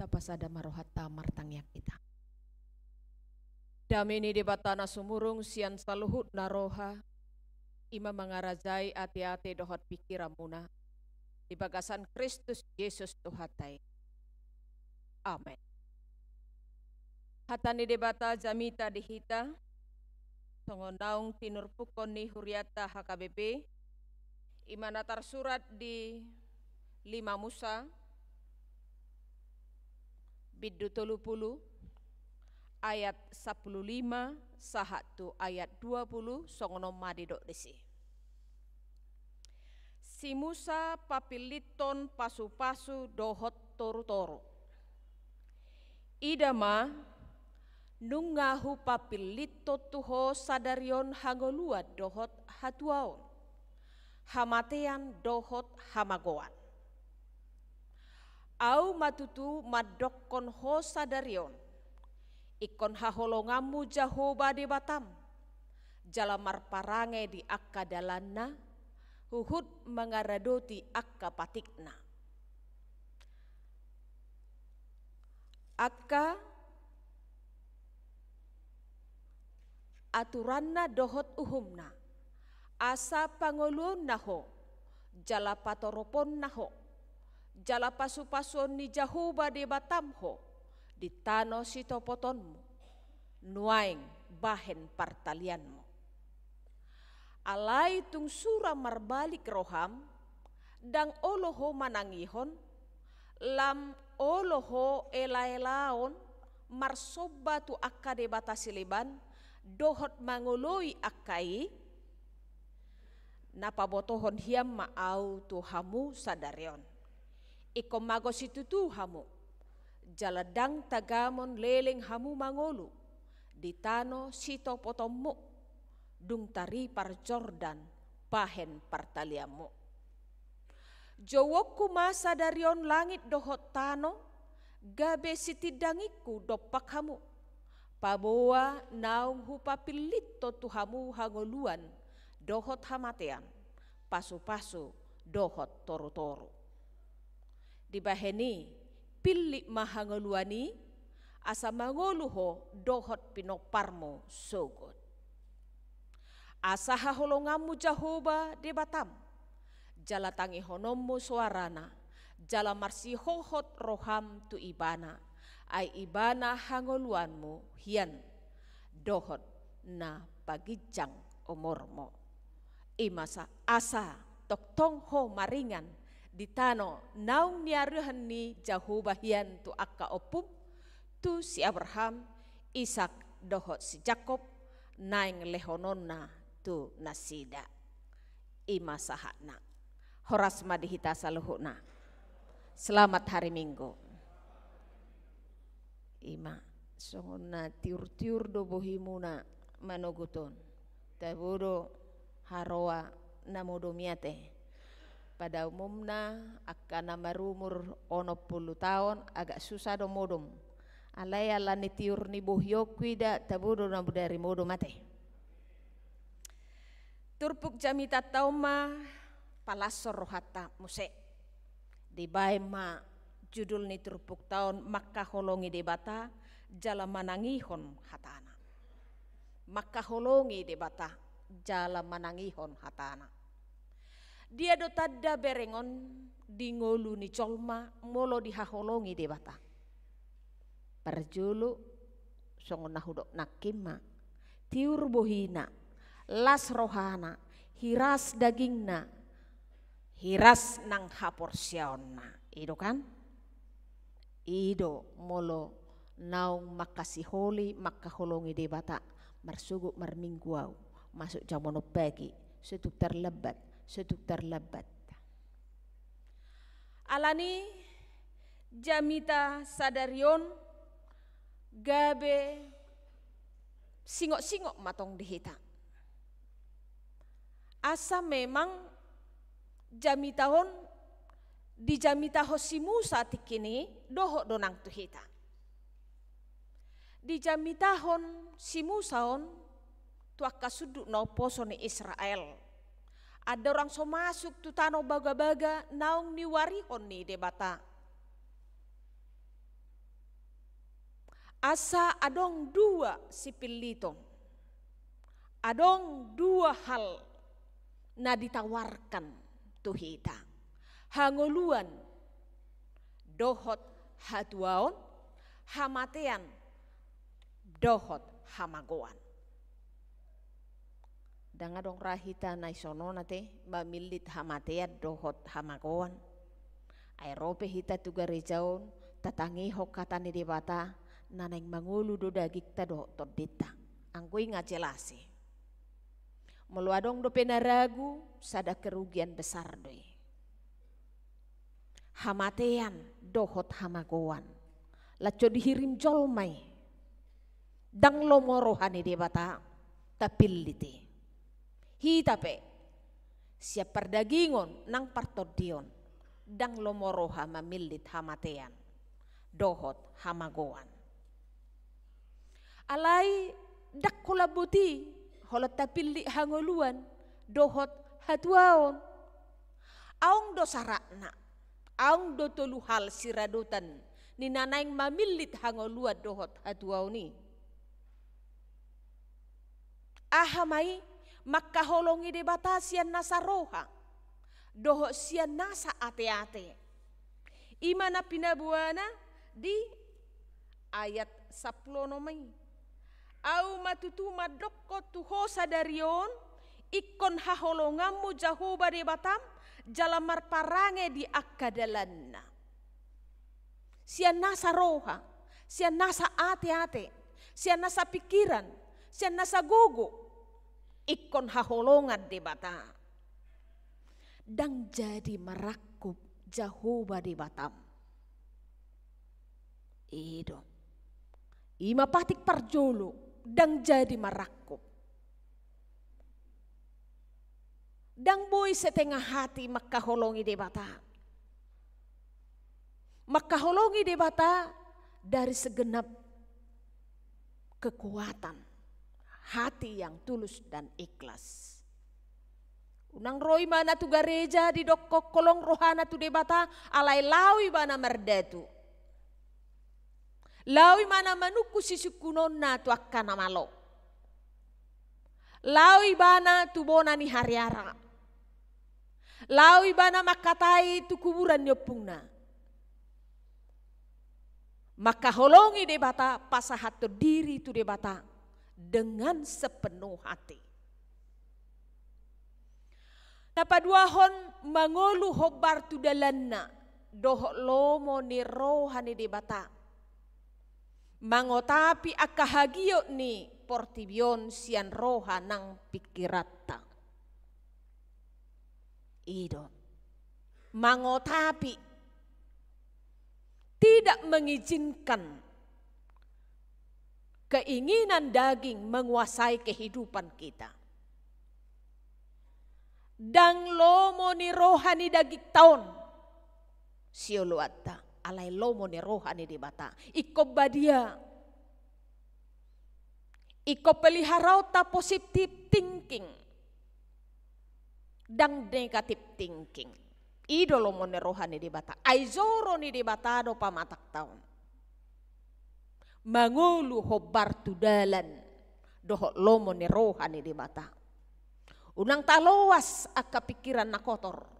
pasada marohata martangyak kita. Damini di batana sumurung sian saluhut naroha, ima mangarajai ati-ati dohot pikiramuna, di bagasan Kristus Yesus Tuhatai. Amen. Hatani debata jamita dihita, songonaung tinurpukon ni huriata HKBP, imanatar surat di 5 Musa, biddu 30, ayat 15, sahatu ayat 20, songonom madidok desi. Si Musa papiliton pasu-pasu dohot toru-toru. Idama nungahu papilito tuho sadarion hangoluat dohot hatuaon. Hamatean dohot hamagoan. Au matutu madokon ho sadarion. Ikon haholongamu Jahoba di Batam. Jalamar parange di akka dalanna. Huhud mengaradoti akka patikna. Akka aturanna dohot uhumna. Asa pangulun naho. Jala patoropon naho. Jala pasu-pasun ni Jahoba di Batam ho. Di tano sitopotonmu. Nuaing bahen partalianmu. Alai tung sura marbalik roham, dang oloho manangihon, lam oloho ela-elaon, marsoba tu akka de batasiliban, dohot mangoloi akkai, napabotohon hiam maau tu hamu sadarion. Ikom magos itu tu hamu, jaladang tagamon leleng hamu mangolu, di tano sitopotommu, dung tari par Jordan bahen partaliamu. Jowokku masa darion langit dohot tano, gabe sitidangiku dopak hamu. Paboa naung hupapilito tuhamu hangoluan, dohot hamatean, pasu-pasu dohot toru-toru. Dibaheni pilih mahangoluani, asa mangoluho dohot pinoparmo sogot. Asa haholongamu Jahoba di Batam, jala tangi honommu suarana, jala marsihohot roham tu ibana, ai ibana hangoluanmu hian, dohot na pagijang umurmu. Imasa asa toktong ho maringan, di tano naung niaruhan ni Jahoba hian tu akka opum, tu si Abraham, Ishak dohot si Jakob, naing lehononna tu nasida ima sahana horas madihita saluhuna. Selamat hari Minggu. Ima songona tiur-tiur do bohimuna manoguton tabodo haroa namodo miate. Pada umumna akan marumur 60 tahun agak susah do modom. Alai ala ni tiur ni bohyokwi da tabodo na budari modo mate. Turpuk jamita tauma palasor rohata muse. Di baima judul ni turpuk tahun Makkah holongi debata jala manangihon hatana. Makkah holongi debata jala manangihon hatana. Dia do tadda berengon di ngolu ni colma molo di haholongi debata. Perjulu songon nahudok nakima tiur bohina. Las rohana, hiras dagingna, hiras nang haporsiaonna. Ido kan? Ido molo naung makasiholi makaholongi debata marsugu marmingguau masuk jamono pagi setuk terlebat. Alani jamita sadarion gabe singok-singok matong dihita. Asa memang jamitahon di jamitaho si Musa tikini dohok donang tuhita. Di jamitahon si Musaon tuaka suduk no poso ni Israel. Ada orang so masuk tu tano baga-baga naung niwarihon ni debata. asa adong dua sipilitong, adong dua hal na ditawarkan tuhita. Hangoluan dohot hatuaon, hamatean dohot hamagoan. Danga dong rahita na isono nate mamilit hamatean dohot hamagoan. Airope hita tuga rejaon tatangi hokata ni debata naneng mangulu do dagik ta do todita. Angkui ngajelasi. Meluadong do penaragu sada kerugian besar doi. Hamatean dohot hamagoan. Laco dihirim jolmai. Dang lomorohani debata tapilliti. Hitape siap perdagingon nang partodion dang lomoroha mamilit hamatean dohot hamagoan. Alai dak kulabuti holot tapilli hangoluan dohot hatuaon. Aong do sarakna, aong do tolu hal siradutan ni nanaing mamilit hangoluan dohot hatuaoni. Ahamai makkaholongi debata sian nasa roha, doho sian nasa ate-ate. Imana pinabuana di ayat 10 nomai. Au matutuma dokko tuho sadarion, ikon haholongamu jahoba debatam, jalamar parange di akadalanna. Sian nasa roha, sian nasa ate-ate, sian nasa pikiran, sian nasa gogo. Ikon haholongan debata. Dang jadi merakup jahoba debatam. Ido. Ima patik parjolo dang jadi merakup. Dang boy setengah hati makkaholongi debata. Makkaholongi debata dari segenap kekuatan. Hati yang tulus dan ikhlas. Unang roi mana tu gareja di dokko kolong rohana tu debata alai lawi mana merdatu. Lawi mana manuku sisukunon na tu akkana malo. Lawi bana tu bona ni hariara. Lawi bana makatai tu kuburan nyopungna. Maka holongi debata pasahat tu diri tu debata dengan sepenuh hati. Napaduahon mangolu hobar tu dalanna doh lomo ni rohani debata. Mangotapi akahagio ni portibion sian roha nang pikirata. Ido. Mangotapi tidak mengizinkan keinginan daging menguasai kehidupan kita. Dang lomo ni rohani daging taon. Sioluata alai lomo ni rohani di bata. Iko badia. Iko peliharauta positive thinking. Dang negative thinking. Ido lomo ni rohani di bata. Aizoro ni di bata do pamatak taon. Mangulu hobar tudalan doho lomo ni rohani di mata. Unang taloas aka pikiran na kotor.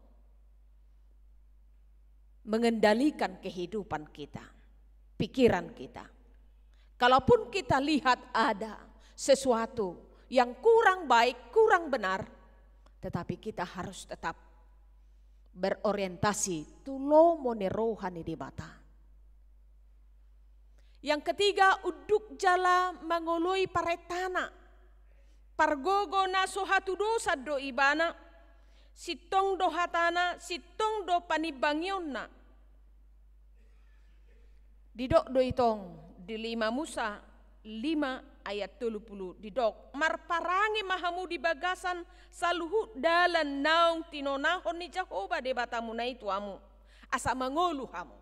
Mengendalikan kehidupan kita, pikiran kita. Kalaupun kita lihat ada sesuatu yang kurang baik, kurang benar, tetapi kita harus tetap berorientasi tu lomo ni rohani di mata. Yang ketiga, uduk jala mangoloi paretana. Pargogo na sohatu dosa do ibana. Sitong do hatana, sitong do panibangyon na. Didok do itong di 5 Musa 5 ayat 30 didok. Marparangi mahamu di bagasan saluhu dalan naung tinonahon ni Jahoba debatamu na itu amu. Asa mangolu hamu.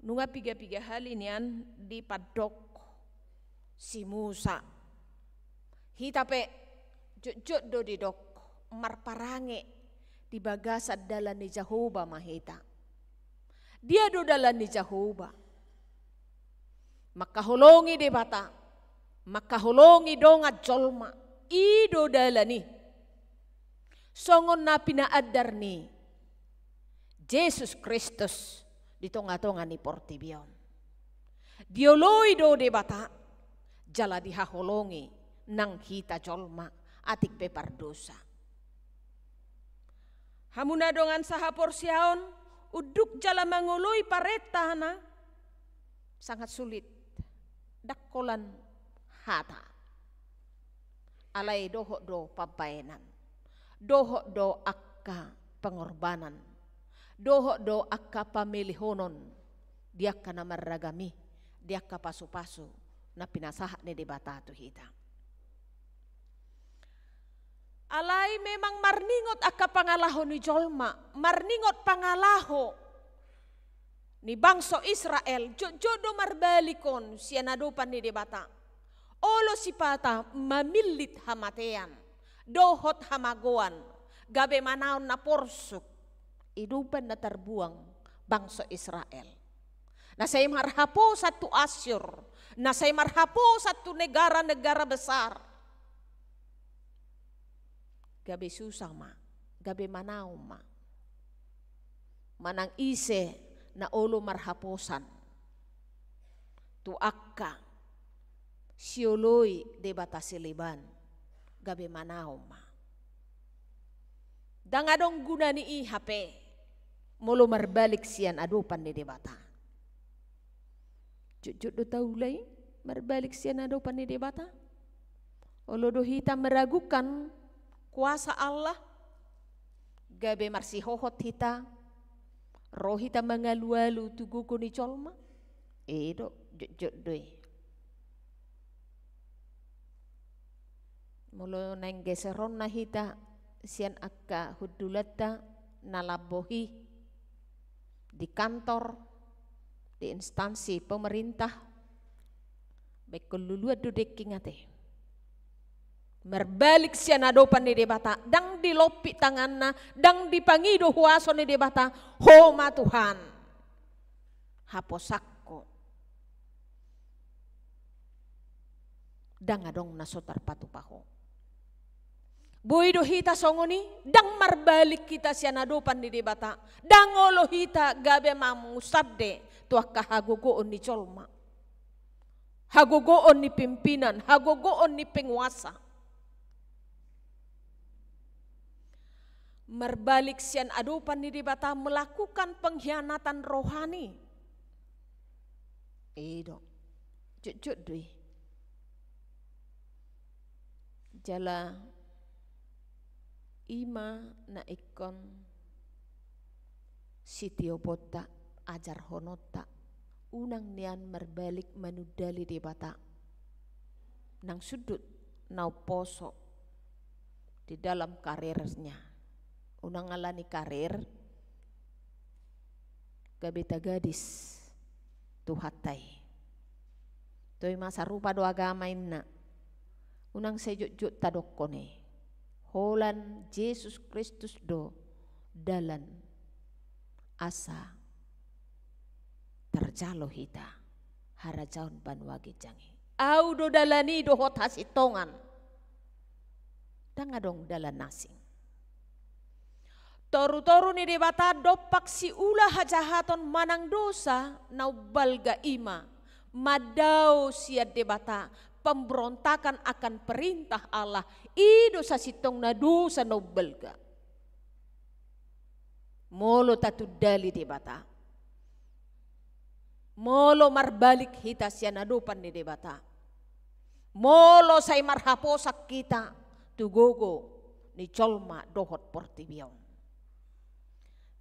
Nunga piga-piga hal inian di padok si Musa. Hitape jod do di dok marparange di bagasa dalan ni Jahoba mahita. Dia do dalan ni Jahoba. Makahulongi debata, makahulongi donga jolma, ido dalani. Songon na pinaadar ni Jesus Kristus di tonga-tonga ni Portibion. Dioloi do debata, jala dihahulongi nang hita jolma atik pepar dosa. Hamuna dongan saha porsiaon, uduk jala mangoloi paretana, sangat sulit. Dakkolan hata. Alai doho do pabayanan. Doho do akka pengorbanan. Doho do akka pamilihonon. Dia kana maragami. Dia ka pasu-pasu. Na pinasaha ni debata tu hita. Alai memang marningot akka pangalaho ni jolma. Marningot pangalaho ni bangsa Israel. Jodo marbalikon sianadopan ni debata. Olo sipata mamilit hamatean. Dohot hamagoan, gabe manaon na porsuk, idupan na terbuang bangsa Israel. Nasay marhapo satu Asyur, nasay marhapo satu negara-negara besar. Gabe susah ma, gabe manaon ma. Manang ise na olo marhaposan. Tu akka, sioloi debata siliban. Gabe manaw ma. Dangadong guna ni HP. Molo marbalik siyan adupan ni debata. Jujud do taulay. Marbalik siyan adupan ni debata. Olo do hita meragukan kuasa Allah. Gabe marsihohot hita. Roh hita mangalu-alu tuguko ni colma. Edo jujud doy. Mulu nang geseron na hita sian akka hudulata nalabohi di kantor, di instansi pemerintah, baik keluluan dudek kingate. Merbalik sian adopan ni debata, dang dilopi tanganna, dang dipangido huaso ni debata, homa Tuhan, haposakko, dang adong nasotar patupaho. Boido hita songoni, dang marbalik kita sianadopan di debata. Dang olo hita gabe mamusabde tuak kahagogoon ni colma. Hagogoon ni pimpinan, hagogoon ni penguasa. Marbalik sian adopan di debata melakukan pengkhianatan rohani. Edo, jujud dui. Jala ima na ikon sitio bota ajar honota unang nian merbalik manudali debata nang sudut nau poso di dalam karirnya unang alani karir gabeta gadis tuhatai toi masa rupa do agama inna unang sejut tadokone holan Yesus Kristus do dalan asa terjalo hita harajaun banwagi jangi au do dalani do hot hasitongan dangadong dalan nasing toru-toru ni debata dopak si ulah hajahaton manang dosa nau balga ima madau sia debata pemberontakan akan perintah Allah ido sa sitong na dosa no belga molo tatu dali debata molo marbalik hita siya nadupan ni debata molo say marhaposak kita tugogo ni colma dohot Portibion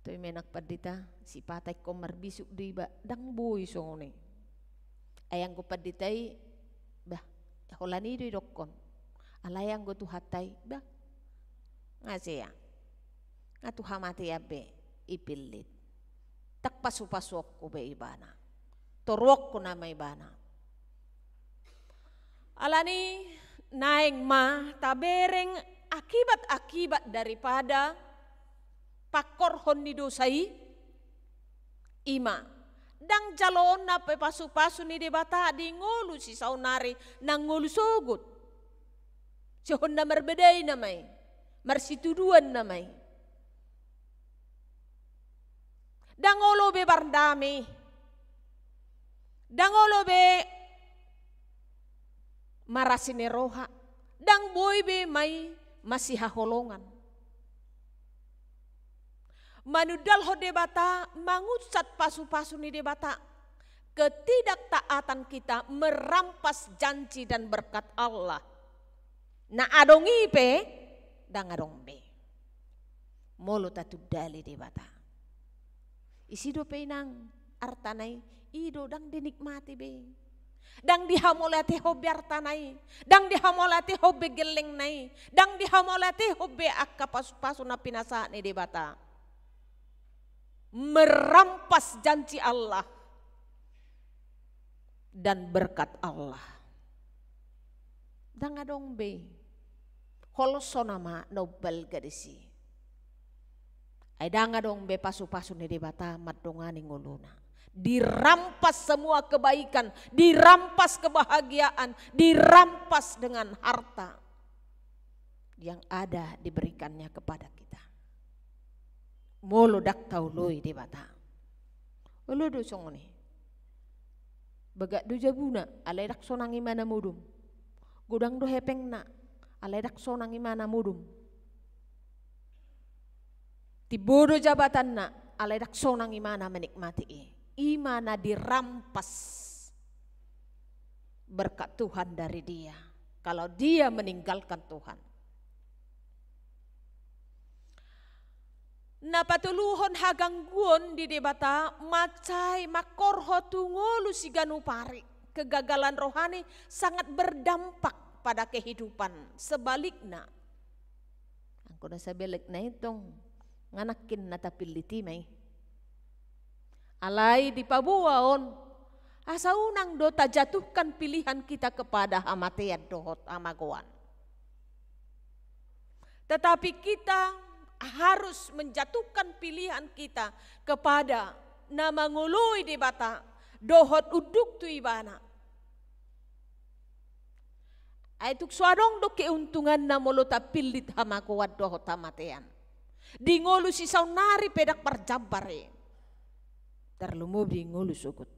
toy menak padita si patay ko marbisuk diba dang buy songone ayang ko paditay bah holani do dokon alayang go tu hatay bah ngasya ngatu hamati abe ipilit tak pasu-pasok ko be ibana torok ko na may ibana alani naing ma tabereng akibat-akibat daripada pakorhon ni dosai ima Dang jalon na pe pasu-pasu ni debata di ngolu si saunari nang ngolu sogut. Si honda merbeday namay, marsituduan namay. Dang ngolo be bardami, dang ngolo be marasineroha, dang boy be may masihaholongan. Manudal ho debata, mangucat pasu-pasu ni debata. Ketidaktaatan kita merampas janji dan berkat Allah. Na adong ipe, dang adong be. Molo tatu dali debata. Isi do penang artanay, ido dang dinikmati be. Dang dihamolati hobi artanay, dang dihamolati hobi geleng nai, dang dihamolati hobi akka pasu-pasu na pinasa ni debata. Merampas janji Allah dan berkat Allah. Dang adong be holso nama nobel gadisi. Ay dang adong be pasu-pasu ni debata madongani nguluna. Dirampas semua kebaikan, dirampas kebahagiaan, dirampas dengan harta yang ada diberikannya kepada kita. Molo dak tau loi debata. Olo do songone. Baga do jabuna alay dak sonang imana mudum. Gudang do hepeng na alay dak sonang imana mudum. Tibodo jabatan na alay dak sonang imana menikmati imana dirampas berkat Tuhan dari dia. Kalau dia meninggalkan Tuhan. Napatuluhon hagangguon di debata macai makorho tungolu si ganupari. Kegagalan rohani sangat berdampak pada kehidupan. Sebaliknya, angko na sa belik na itong nganakin na tapiliti may. Alay di pabuaon, asa unang do tajatuhkan pilihan kita kepada hamatian dohot amaguan. Tetapi kita harus menjatuhkan pilihan kita kepada nama ngului debata dohot uduk tu ibana. Aituk suadong do keuntungan na molota pilit hamakuat dohot hamatean. Di ngolu si saunari pedak parjabare. Terlumup di ngolu sugut.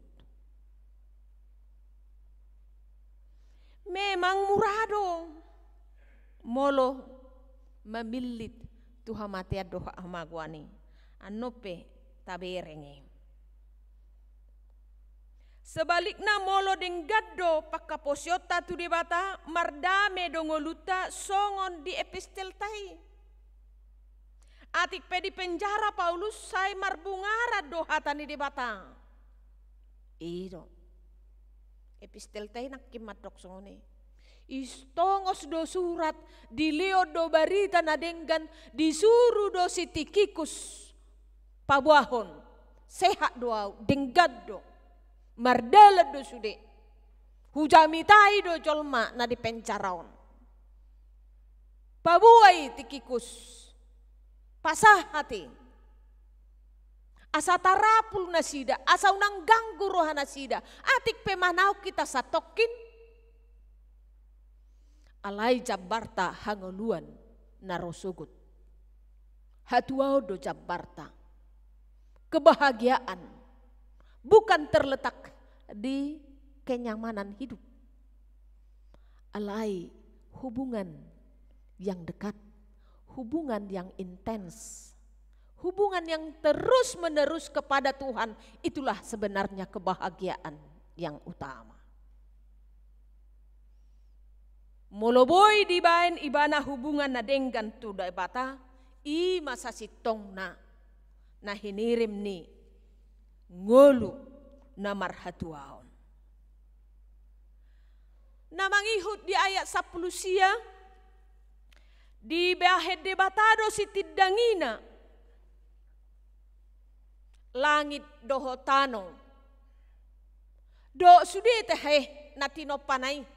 Memang murado molo memilit Tuhan matia doha amaguani anope taberenge. Sebaliknya molo denggaddo pakaposiota tu debata mardame dongoluta songon di epistel tai. Atik pedi penjara Paulus sai marbungara doha tani debata. Iro epistel tai nak kimat dok songone. Istongos do surat di leo do barita nadenggan disuruh do sitikikus pabuahon sehat doa denggad do mardalat do sude hujamitai do jolma na di pencaraon pabuai tikikus pasah hati asa tarapul nasida asa unang ganggu rohana sida atik pemanau kita satokin alai jabarta hangoluan narosugut. Hatuau do jabarta. Kebahagiaan bukan terletak di kenyamanan hidup. Alai hubungan yang dekat, hubungan yang intens, hubungan yang terus menerus kepada Tuhan, itulah sebenarnya kebahagiaan yang utama. Moloboy dibain ibana hubungan na denggan tu debata i masa sitong na hinirim ni ngolu na marhatuaon. Na mangihut di ayat 10 sia di bahed debatado si tidangina langit dohotano do sudete natino panay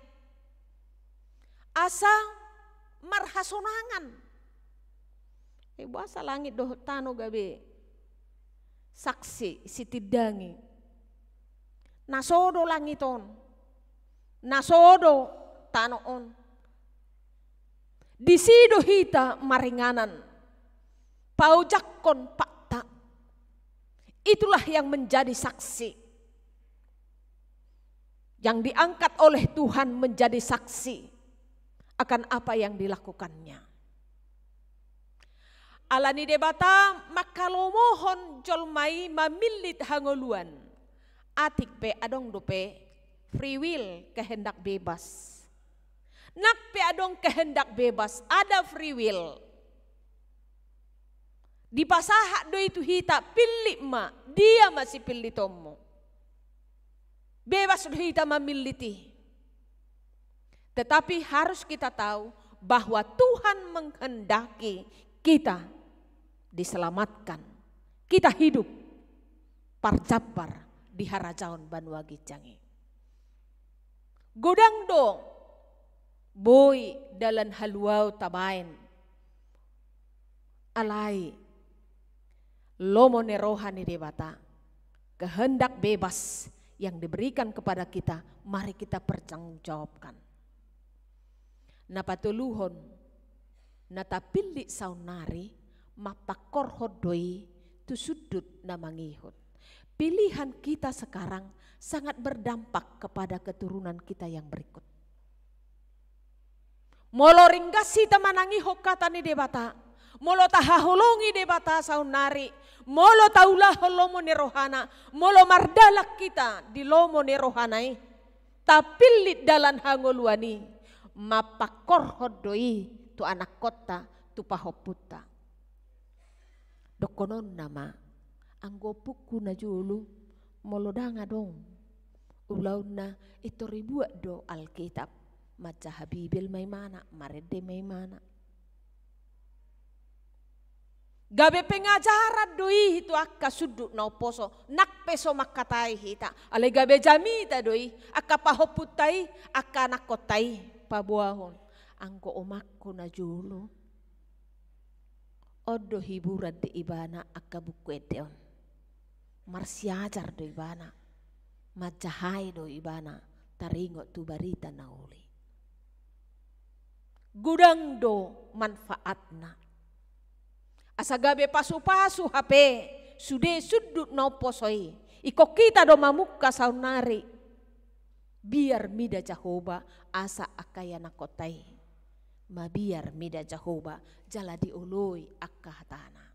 asa marhasonangan. Asa langit doh tano gabe saksi si tidangi nasodo langiton, nasodo tanoon. Disido hita maringanan, paujakkon pakta. Itulah yang menjadi saksi, yang diangkat oleh Tuhan menjadi saksi akan apa yang dilakukannya. Alani debata makalomohon jolmai mamilit hangoluan. Atik pe adong dope free will, kehendak bebas. Nak pe adong kehendak bebas, ada free will. Di pasaha do itu hita pilih ma, dia masih pilih tomo. Bebas do hita memiliti. Tetapi harus kita tahu bahwa Tuhan menghendaki kita diselamatkan. Kita hidup parcabar di harajaon Banua Gijangi. Godang dong boy dalam haluau tabain. Alai lomo nerohani debata. Kehendak bebas yang diberikan kepada kita, mari kita pertanggungjawabkan. Napatuluhon natapili saunari mapakor hodoi tu sudut namangihon. Pilihan kita sekarang sangat berdampak kepada keturunan kita yang berikut. Molo ringgasi tamanangi hokata ni debata, molo tahahulungi debata saunari, molo taulah lomo ni rohana, molo mardalak kita di lomo ni rohanai, tapilit dalan hangoluani, mapakor hodoi tu anak kota tu pahoputa. Dokonon nama anggopuku na julu molodanga dong ulaw na ito ribuat do Alkitab maca habibil may mana marede may mana gabe pengajaran doi itu akka sudut na oposo nak peso makatai hita ale gabe jamita doi akka pahoputai akka nakotai pabuahon anggo omakku na julu odo hiburan di ibana akka bukwedeon marsiajar do ibana majahai do ibana taringo tu barita nauli gudang do manfaatna asagabe pasu-pasu HP sude sudut no posoi iko kita do mamukka saunari biar mida Jahoba asa akayana kotai mabiar mida Jahoba jala diului akka hatana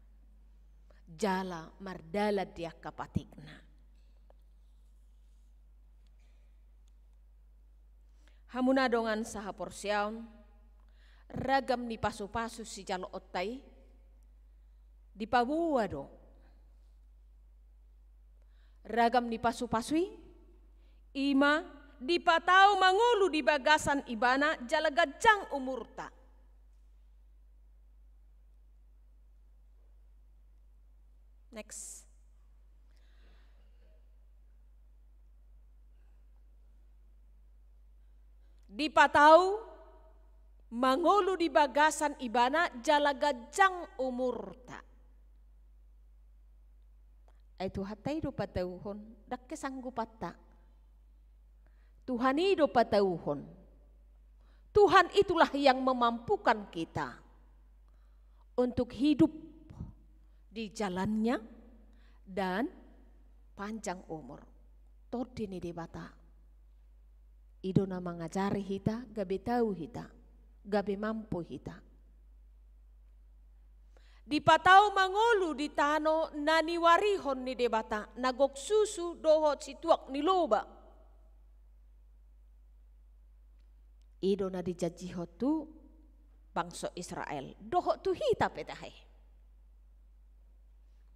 jala mardala dia kapatigna. Hamuna dongan saha porsiaun ragam ni pasu-pasu si jalo otai di pabua do ragam ni pasu-pasui ima di patau mangulu di bagasan ibana jala gajang umurta. Next. Di patau mangulu di bagasan ibana jala gajang umurta. Itu hatai do patauhon dak kesanggupatta. Tuhan itu patauhon. Tuhan itulah yang memampukan kita untuk hidup di jalannya dan panjang umur. Todini debata. Ido na mangajari hita, gabe tahu hita, gabe mampu hita. Di patau mangolu di tano nani warihon ni debata, nagok susu dohot situak ni loba. Ido na dijajihot tu bangsa Israel, dohot tu hita petahai.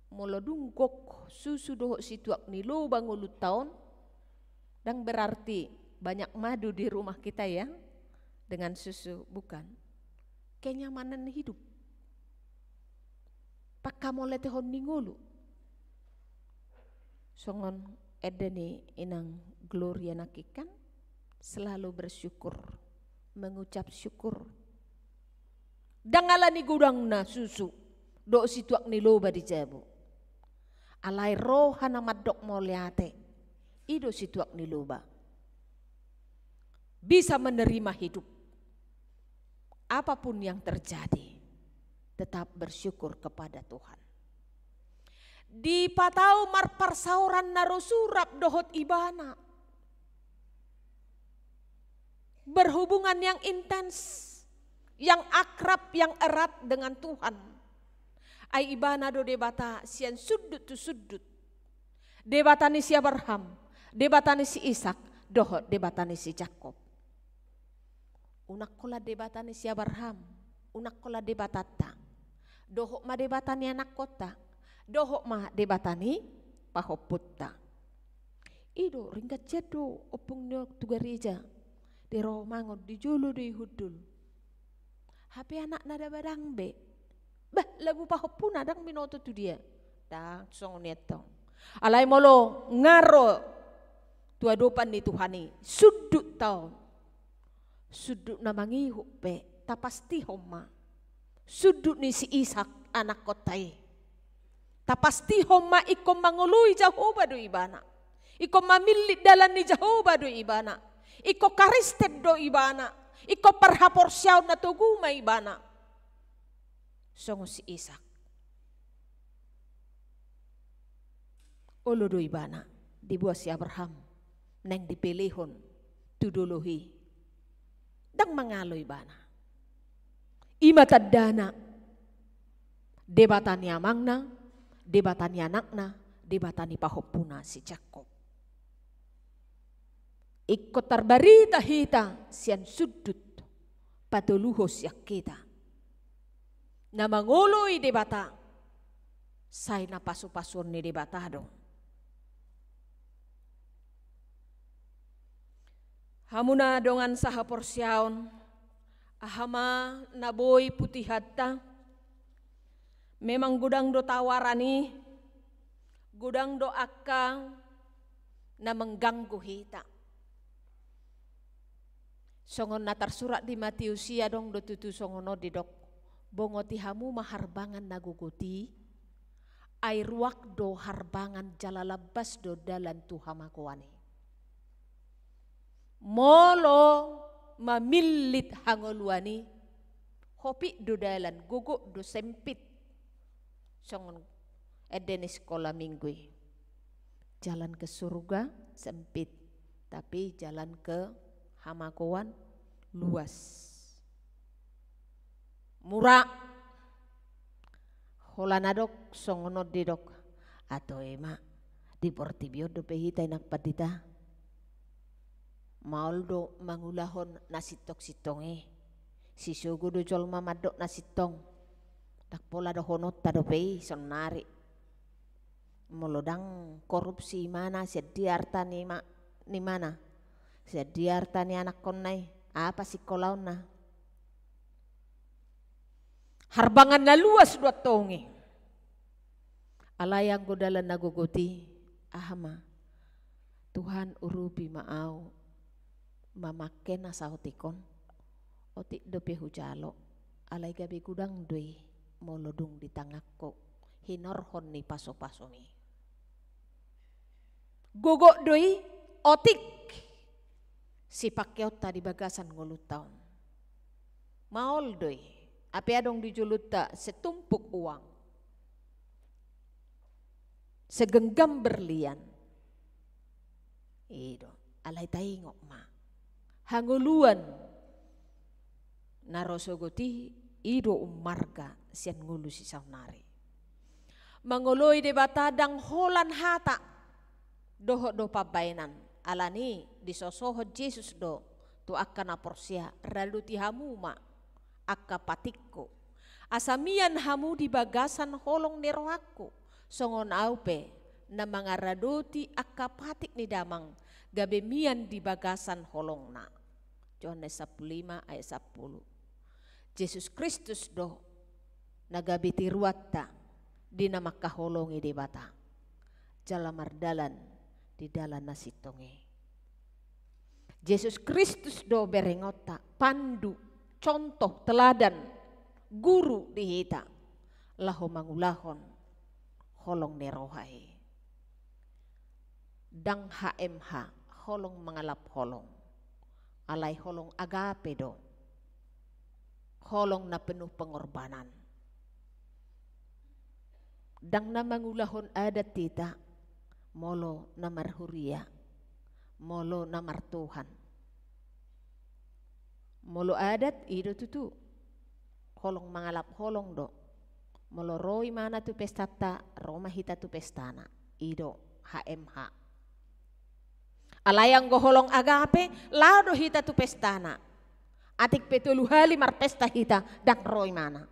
Mula dungkok susu dohok situak ni lo bangulut tahun dan berarti banyak madu di rumah kita ya dengan susu bukan kenyamanan hidup pakka mole tehon ningulu songon edeni inang Gloria nakikan selalu bersyukur mengucap syukur dangalani gudang na susu do situak ni lo ba di jabu alai rohana madok moliate Ido situak niluba. Bisa menerima hidup. Apapun yang terjadi, tetap bersyukur kepada Tuhan. Di patau marparsauran narosurap dohot ibana. Berhubungan yang intens, yang akrab, yang erat dengan Tuhan. Ai ibana do debata sian sudut tu sudut. Debatani si Abraham, debatani si Ishak, dohot debatani si Jakob. Unak kola debatani si Abraham, unak kola debatata. Dohok ma debatani anak kota, dohok ma debatani pahoputta. Ido ringkat jado opung nyok tugareja di Romangon di jolo di hudul. HP anak nada badang be. Bah lagu pahopuna dang binoto tu dia. Dang song netong. Alai molo ngaro tua dopan ni Tuhani sudut tau. Sudut namangi hupe tapasti homa. Sudut ni si Ishak anak kotai. Tapasti homa ikom mangului Jehovah do ibana. Ikom mamilit dalan ni Jehovah do ibana. Iko karistep do ibana. Iko perhaporsiaw na tuguma ibana. Songo si Ishak. Olo do ibana. Dibuat si Abraham. Neng dipilihon. Tuduluhi. Dang mangalo ibana. Imatadana. Debatani amangna. Debatani anakna. Debatani pahopuna si Jakob. Ikut terbarita hita sian sudut patuluhos yak kita. Na manguloy debata say na pasu-pasun ni debatado. Hamuna dongan saha porsyaon ahama naboy putih hatta. Memang gudang do tawarani, gudang do akka na mengganggu hita. Songon natar surat di Matius ya dong do tutu songono di dok bongoti hamu maharbangan naguguti air wak do harbangan jalalabas do dalan tuhamakuani molo mamilit hangoluani hopi do dalan guguk do sempit songon edeni sekolah minggu jalan ke surga sempit tapi jalan ke hamakuan luas murah holanadok songono didok atau ema di portibio do pehita inak padita mauldo mangulahon nasitok sitonge si sugu do jol mamadok nasitong tak pola do honot tado pehi sonari molodang korupsi mana sediarta ni mana sediarta ni anak konai apa sih kolaun na harbangan na luas dua tongi alayang godalan naguguti ahama Tuhan urubi maau mamaken na sahotikon otik dope hujalo alay gabi gudang doi molodung di tangakko hinorhon ni paso-paso mi gogok doi otik si pakeota di bagasan ngulut taon. Maol doi, api adong di juluta setumpuk uang. Segenggam berlian. Ido, alay taingok ma. Hanguluan narosogoti ido umarga sian ngulu si saunari. Mangoloy de batadang holan hata doho do pabainan. Alani disosohod Yesus do tu akan aporsia raluti hamu ma akka patikko asamian hamu di bagasan holong nerohaku songon aupe na mga raduti akka patik ni damang gabemian di bagasan holong na Yohanes 15 ayat 10 Yesus Kristus do nagabiti ruatta di nama kaholongi di bata jalamardalan di dalam nasitonge. Yesus Kristus do berengota, pandu, contoh, teladan, guru di hita, laho mangulahon, holong nerohai. dang HMH holong mengalap holong alai holong agape do holong na penuh pengorbanan dang na mangulahon adat tita molo na marhuria molo na martuhan molo adat ido tutu holong mangalap holong do molo roi mana tu pestata roma hita tu pestana ido HMH alayang go holong agape lado hita tu pestana atik petulu hali mar pesta hita dak roi mana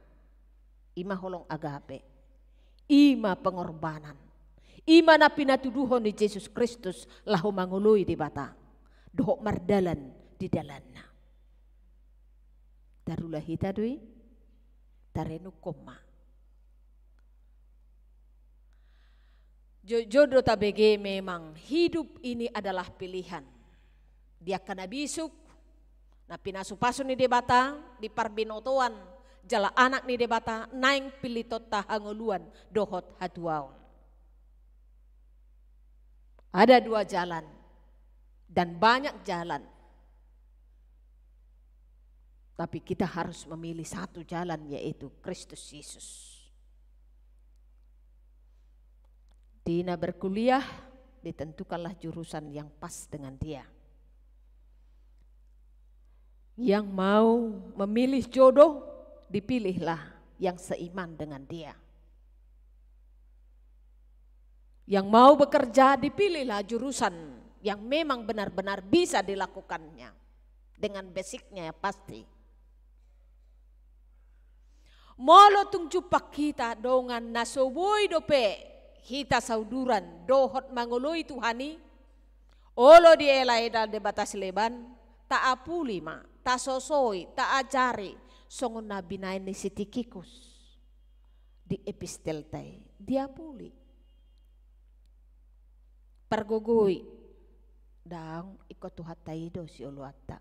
ima holong agape ima pengorbanan ima na pinatuduhon ni Yesus Kristus lahu mangului di bata dohok mardalan di dalanna darulah hita dui tarenu koma jodoh tabege memang hidup ini adalah pilihan dia kana bisuk na pinasupaso ni debata di parbinotoan jala anak ni debata naing pilitot tahangoluan dohot hatuaon ada dua jalan dan banyak jalan tapi kita harus memilih satu jalan yaitu Kristus Yesus. Dina berkuliah ditentukanlah jurusan yang pas dengan dia. Yang mau memilih jodoh dipilihlah yang seiman dengan dia. Yang mau bekerja dipilihlah jurusan yang memang benar-benar bisa dilakukannya dengan basicnya pasti. Molo tung jupak kita dongan nasoboy dope hita sauduran dohot mangoloi Tuhani olo dielai dal de batas leban ta apuli ma ta sosoi ta ajari songon nabi nain ni sitikikus di epistel tai dia puli pergogoi dang ikut tuhat taido si oluata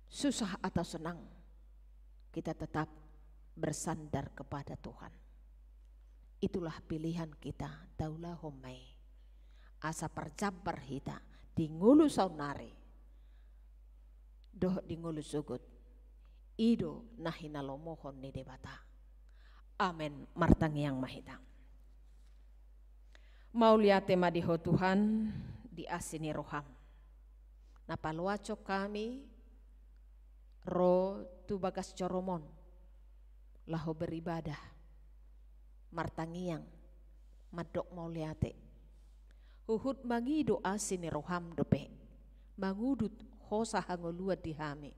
susah atau senang kita tetap bersandar kepada Tuhan. Itulah pilihan kita daulah homai. Asa perjabar hita di ngulu saunari. Doh di ngulu sugut. Ido nahina lomohon ni debata. Amen martang yang mahita. Mau lihat tema diho Tuhan di asini roham. Napaluaco kami ro tu bagas coromon laho beribadah martangiang madok mau liate huhut mangi doa sini roham dope mangudut hosa hangolua dihame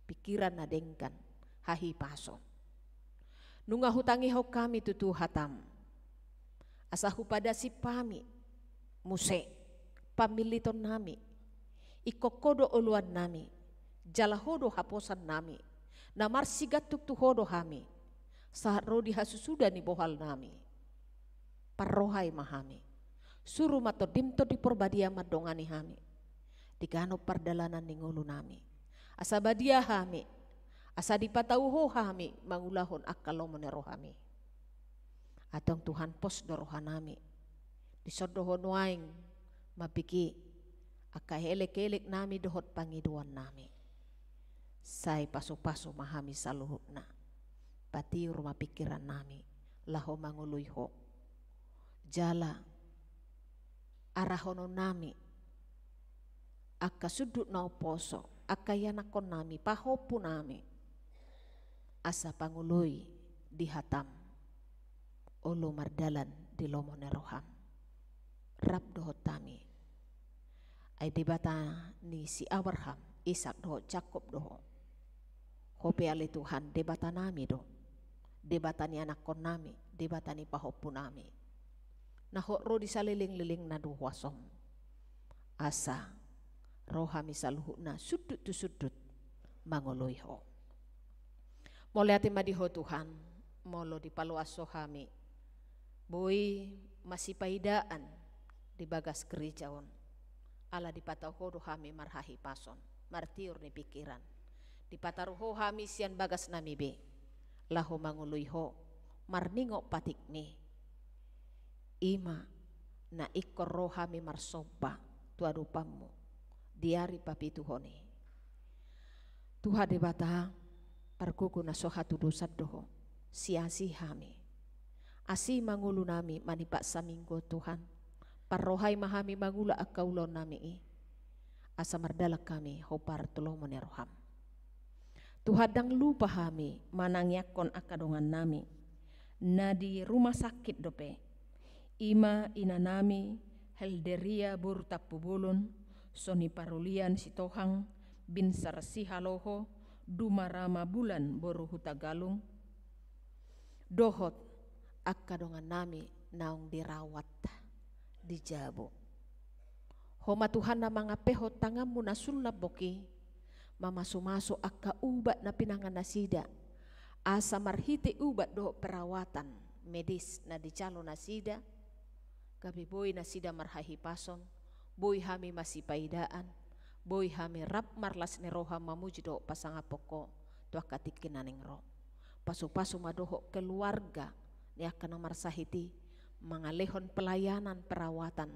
pikiran nadengkan hahi paso nunga hutangi ho kami tutu hatam asahu pada si pami muse pamiliton nami ikokodo oluan nami jalahodo haposan nami namar sigatuk tu hodo hami saat rodi hasusuda ni bohal nami parrohai mahami suruh mato dimto di porbadia madongani hami digano pardalanan ni ngulu nami asa badia hami asa dipatauho hami mangulahon akkalomone rohami atong Tuhan pos dorohanami disodohon waing mapiki akahelek-helek nami dohot pangiduan nami sai paso-paso mahami saluhukna pati rumah pikiran nami laho manguluiho jala arahono nami akka sudut nao poso akka yanakon nami pahopu nami asa pangului dihatam olo mardalan di lomone roham rab dohot tami ai debata ni si Abraham Ishak doho Jakob doho hope ali Tuhan debata nami do debatani anak kon nami debatani pahopu nami nah ro disaliling-liling nadu wasom asa rohami saluhuna sudut tu sudut mangoloiho moliati madiho Tuhan molo di paluaso hami boy masih paidaan di bagas gerejaon ala di patahodo hami marhahi pason martiur ni pikiran di pataruho hami sian bagas nami be laho manguluiho marningo patik ni ima na ikor rohami marsoba tua rupamu diari papi Tuhoni. Tuha debata parkuku na sohatu dosa doho siasi hami. Asi mangulu nami manipak saminggo Tuhan. Parrohai mahami mangula akaulon nami asa mardalak kami hopar tulomone roham. Tuhadang lupa hami manangyakon akadongan nami na di rumah sakit dope ima inanami helderia burtapubulun soni parulian sitohang bin sarsi haloho dumarama bulan boru hutagalung dohot akadongan nami naung dirawat dijabo. Homa Tuhan na mga pehot tangamu na sulap boki mamaso-maso akka ubat na pinangan nasida asa marhiti ubat do perawatan medis na dicalo nasida gabi boy nasida marhahipason boy hami masipaidaan boy hami rap marlas ni roha mamuji do pasangapoko to akatikin naning ro pasu-pasu madoho keluarga ni akan marsahiti mga lehon pelayanan perawatan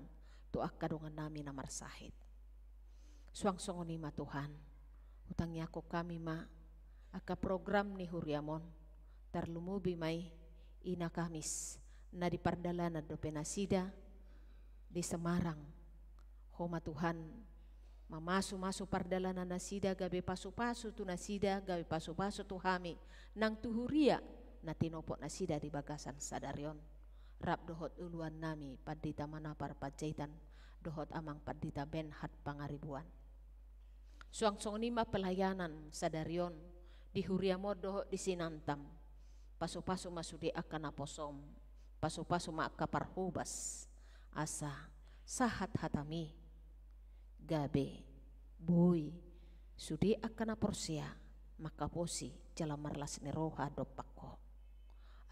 to akadongan nami na marsahit. Suang-songon ni ma Tuhan utangnya ko kami ma aka program ni Huriamon tarlumubi may ina Kamis na di pardalana do penasida di Semarang. Homa Tuhan mamasu-masu pardalana nasida gabe pasu-pasu tu nasida gabe pasu-pasu tu hami nang tuhuria na tinopok nasida di bagasan sadarion. Rap dohot uluan nami padita manapar pajaitan dohot amang padita benhat pangaribuan. Suang-song nima pelayanan sadarion di Huriamor dohot di Sinantam. Pasu-pasu masudi akan aposom. Pasu-pasu maka parhubas. Asa sahat hatami. Gabe boy sudi akan aporsia maka posi jala marlas neroha dopako.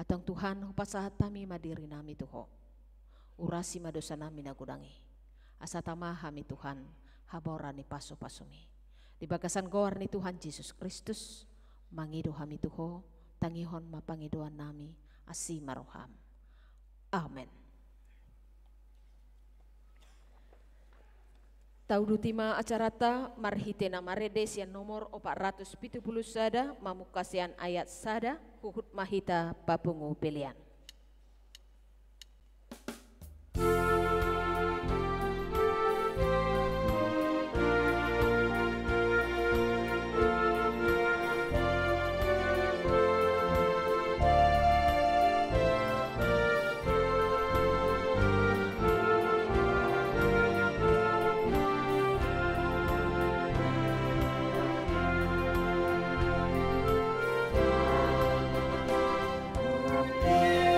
Atang Tuhan hupasahat tami madiri nami tuho. Urasi madosa nami nagudangi. Asa tamahami Tuhan haborani pasu-pasumi. Di bagasan goar ni Tuhan Yesus Kristus mangido hami tuho tangihon mapangidoan nami asi maroham. Amen. Taudutima acarata marhite namaredes yang nomor 470 sada mamukasian ayat sada huhut mahita papungu pilihan. Yeah.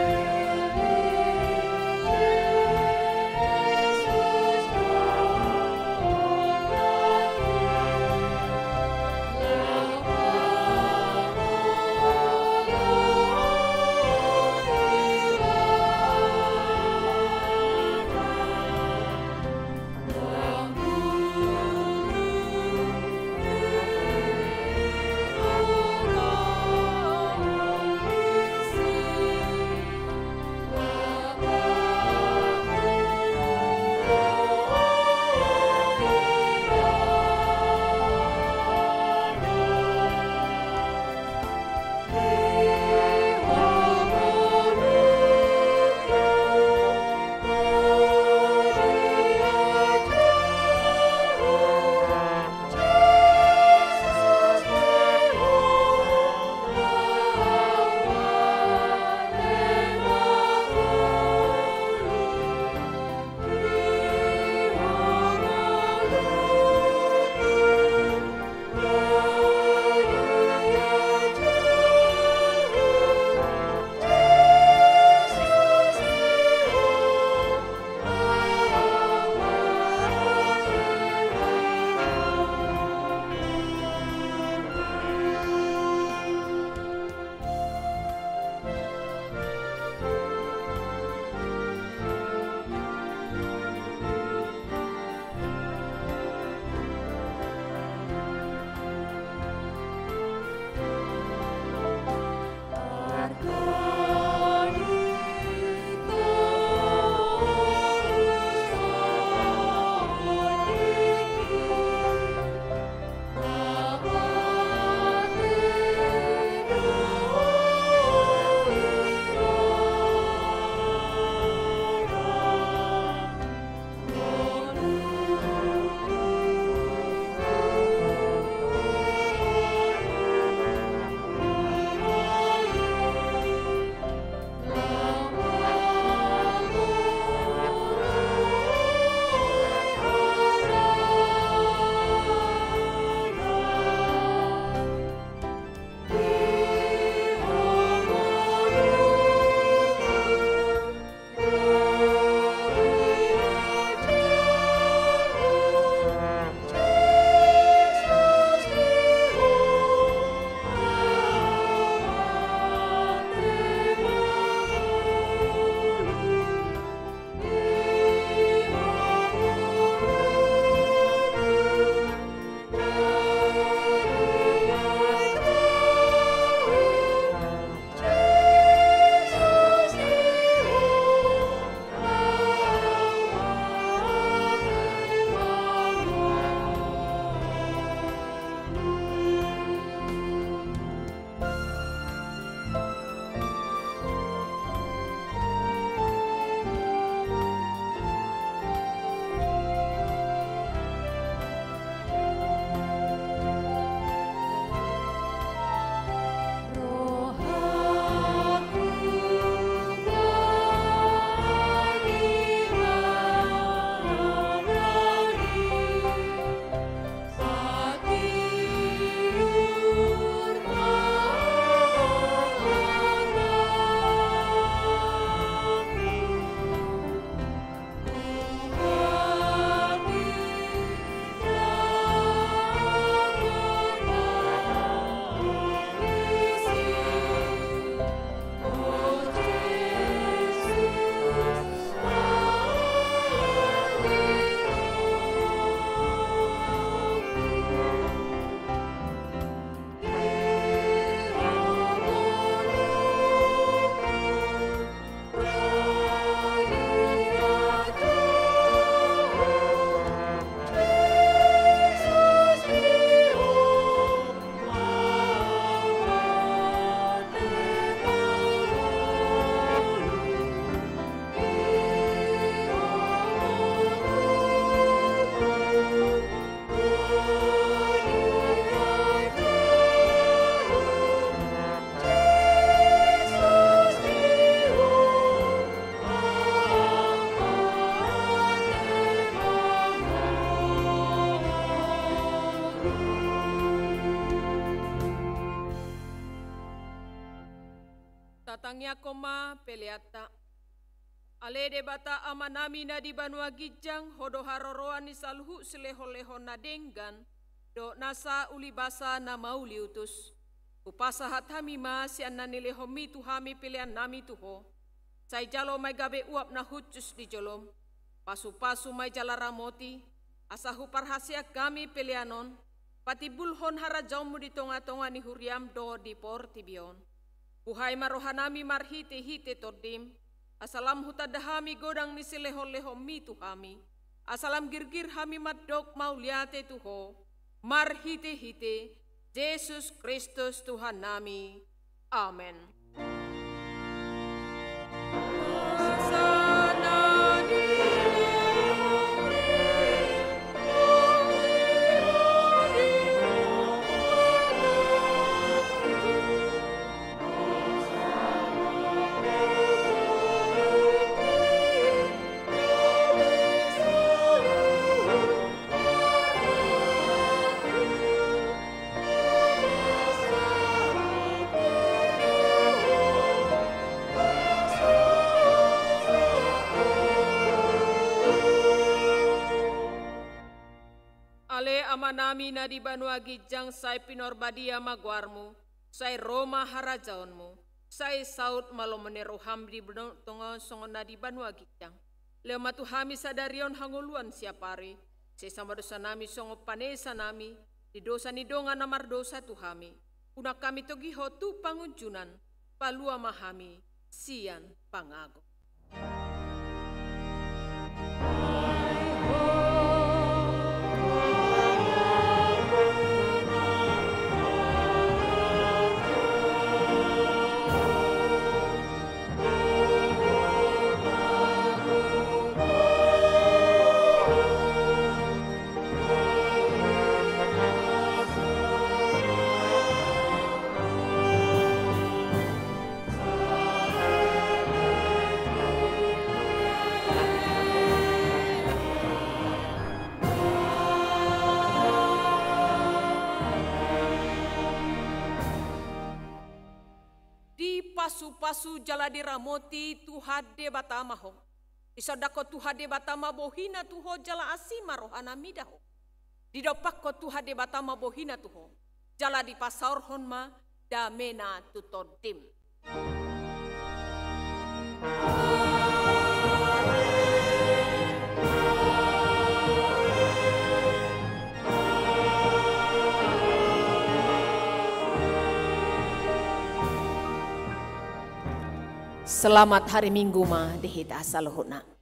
Batangnya koma peliata. Ale debata amanami na di Banua Gijang hodo haroroan ni salhu sileho-leho na denggan do nasa ulibasa na mauliutus. Upasa hatami ma si ananileho mi tuhami pilihan nami tuho. Say jalo may gabe uap na hutus di jolom. Pasu-pasu may jala ramoti. Asahu parhasia kami pilihanon. Pati bulhon harajaw mo di tonga-tonga ni huriam do di portibion. Buhay marohanami marhite-hite tordim. Asalam hutadahami godang ni sileho-leho mi tuhami. Asalam girgir hami madok mauliate tuho. Marhite-hite. Yesus Kristus Tuhan nami. Amen. Amanami na di Banua Gijang say pinorbadia magwarmu, say Roma harajaonmu, say saut malomenero hamdi tonga songon na di Banua Gijang. Leo matuhami sadarion hanguluan siapari, say sama dosa nami songo panesa nami, di dosa ni donga namar dosa tuhami. Una kami togiho tu pangunjunan, palua mahami, sian pangago. Pasu-pasu jala di ramoti tuhade batamaho. Isadako tuhade batama bohina tuho jala asima rohana midaho. Didopakko tuhade batama bohina tuho. Jala di pasar honma damena tutodim. Selamat hari Minggu ma dihita saluhuna.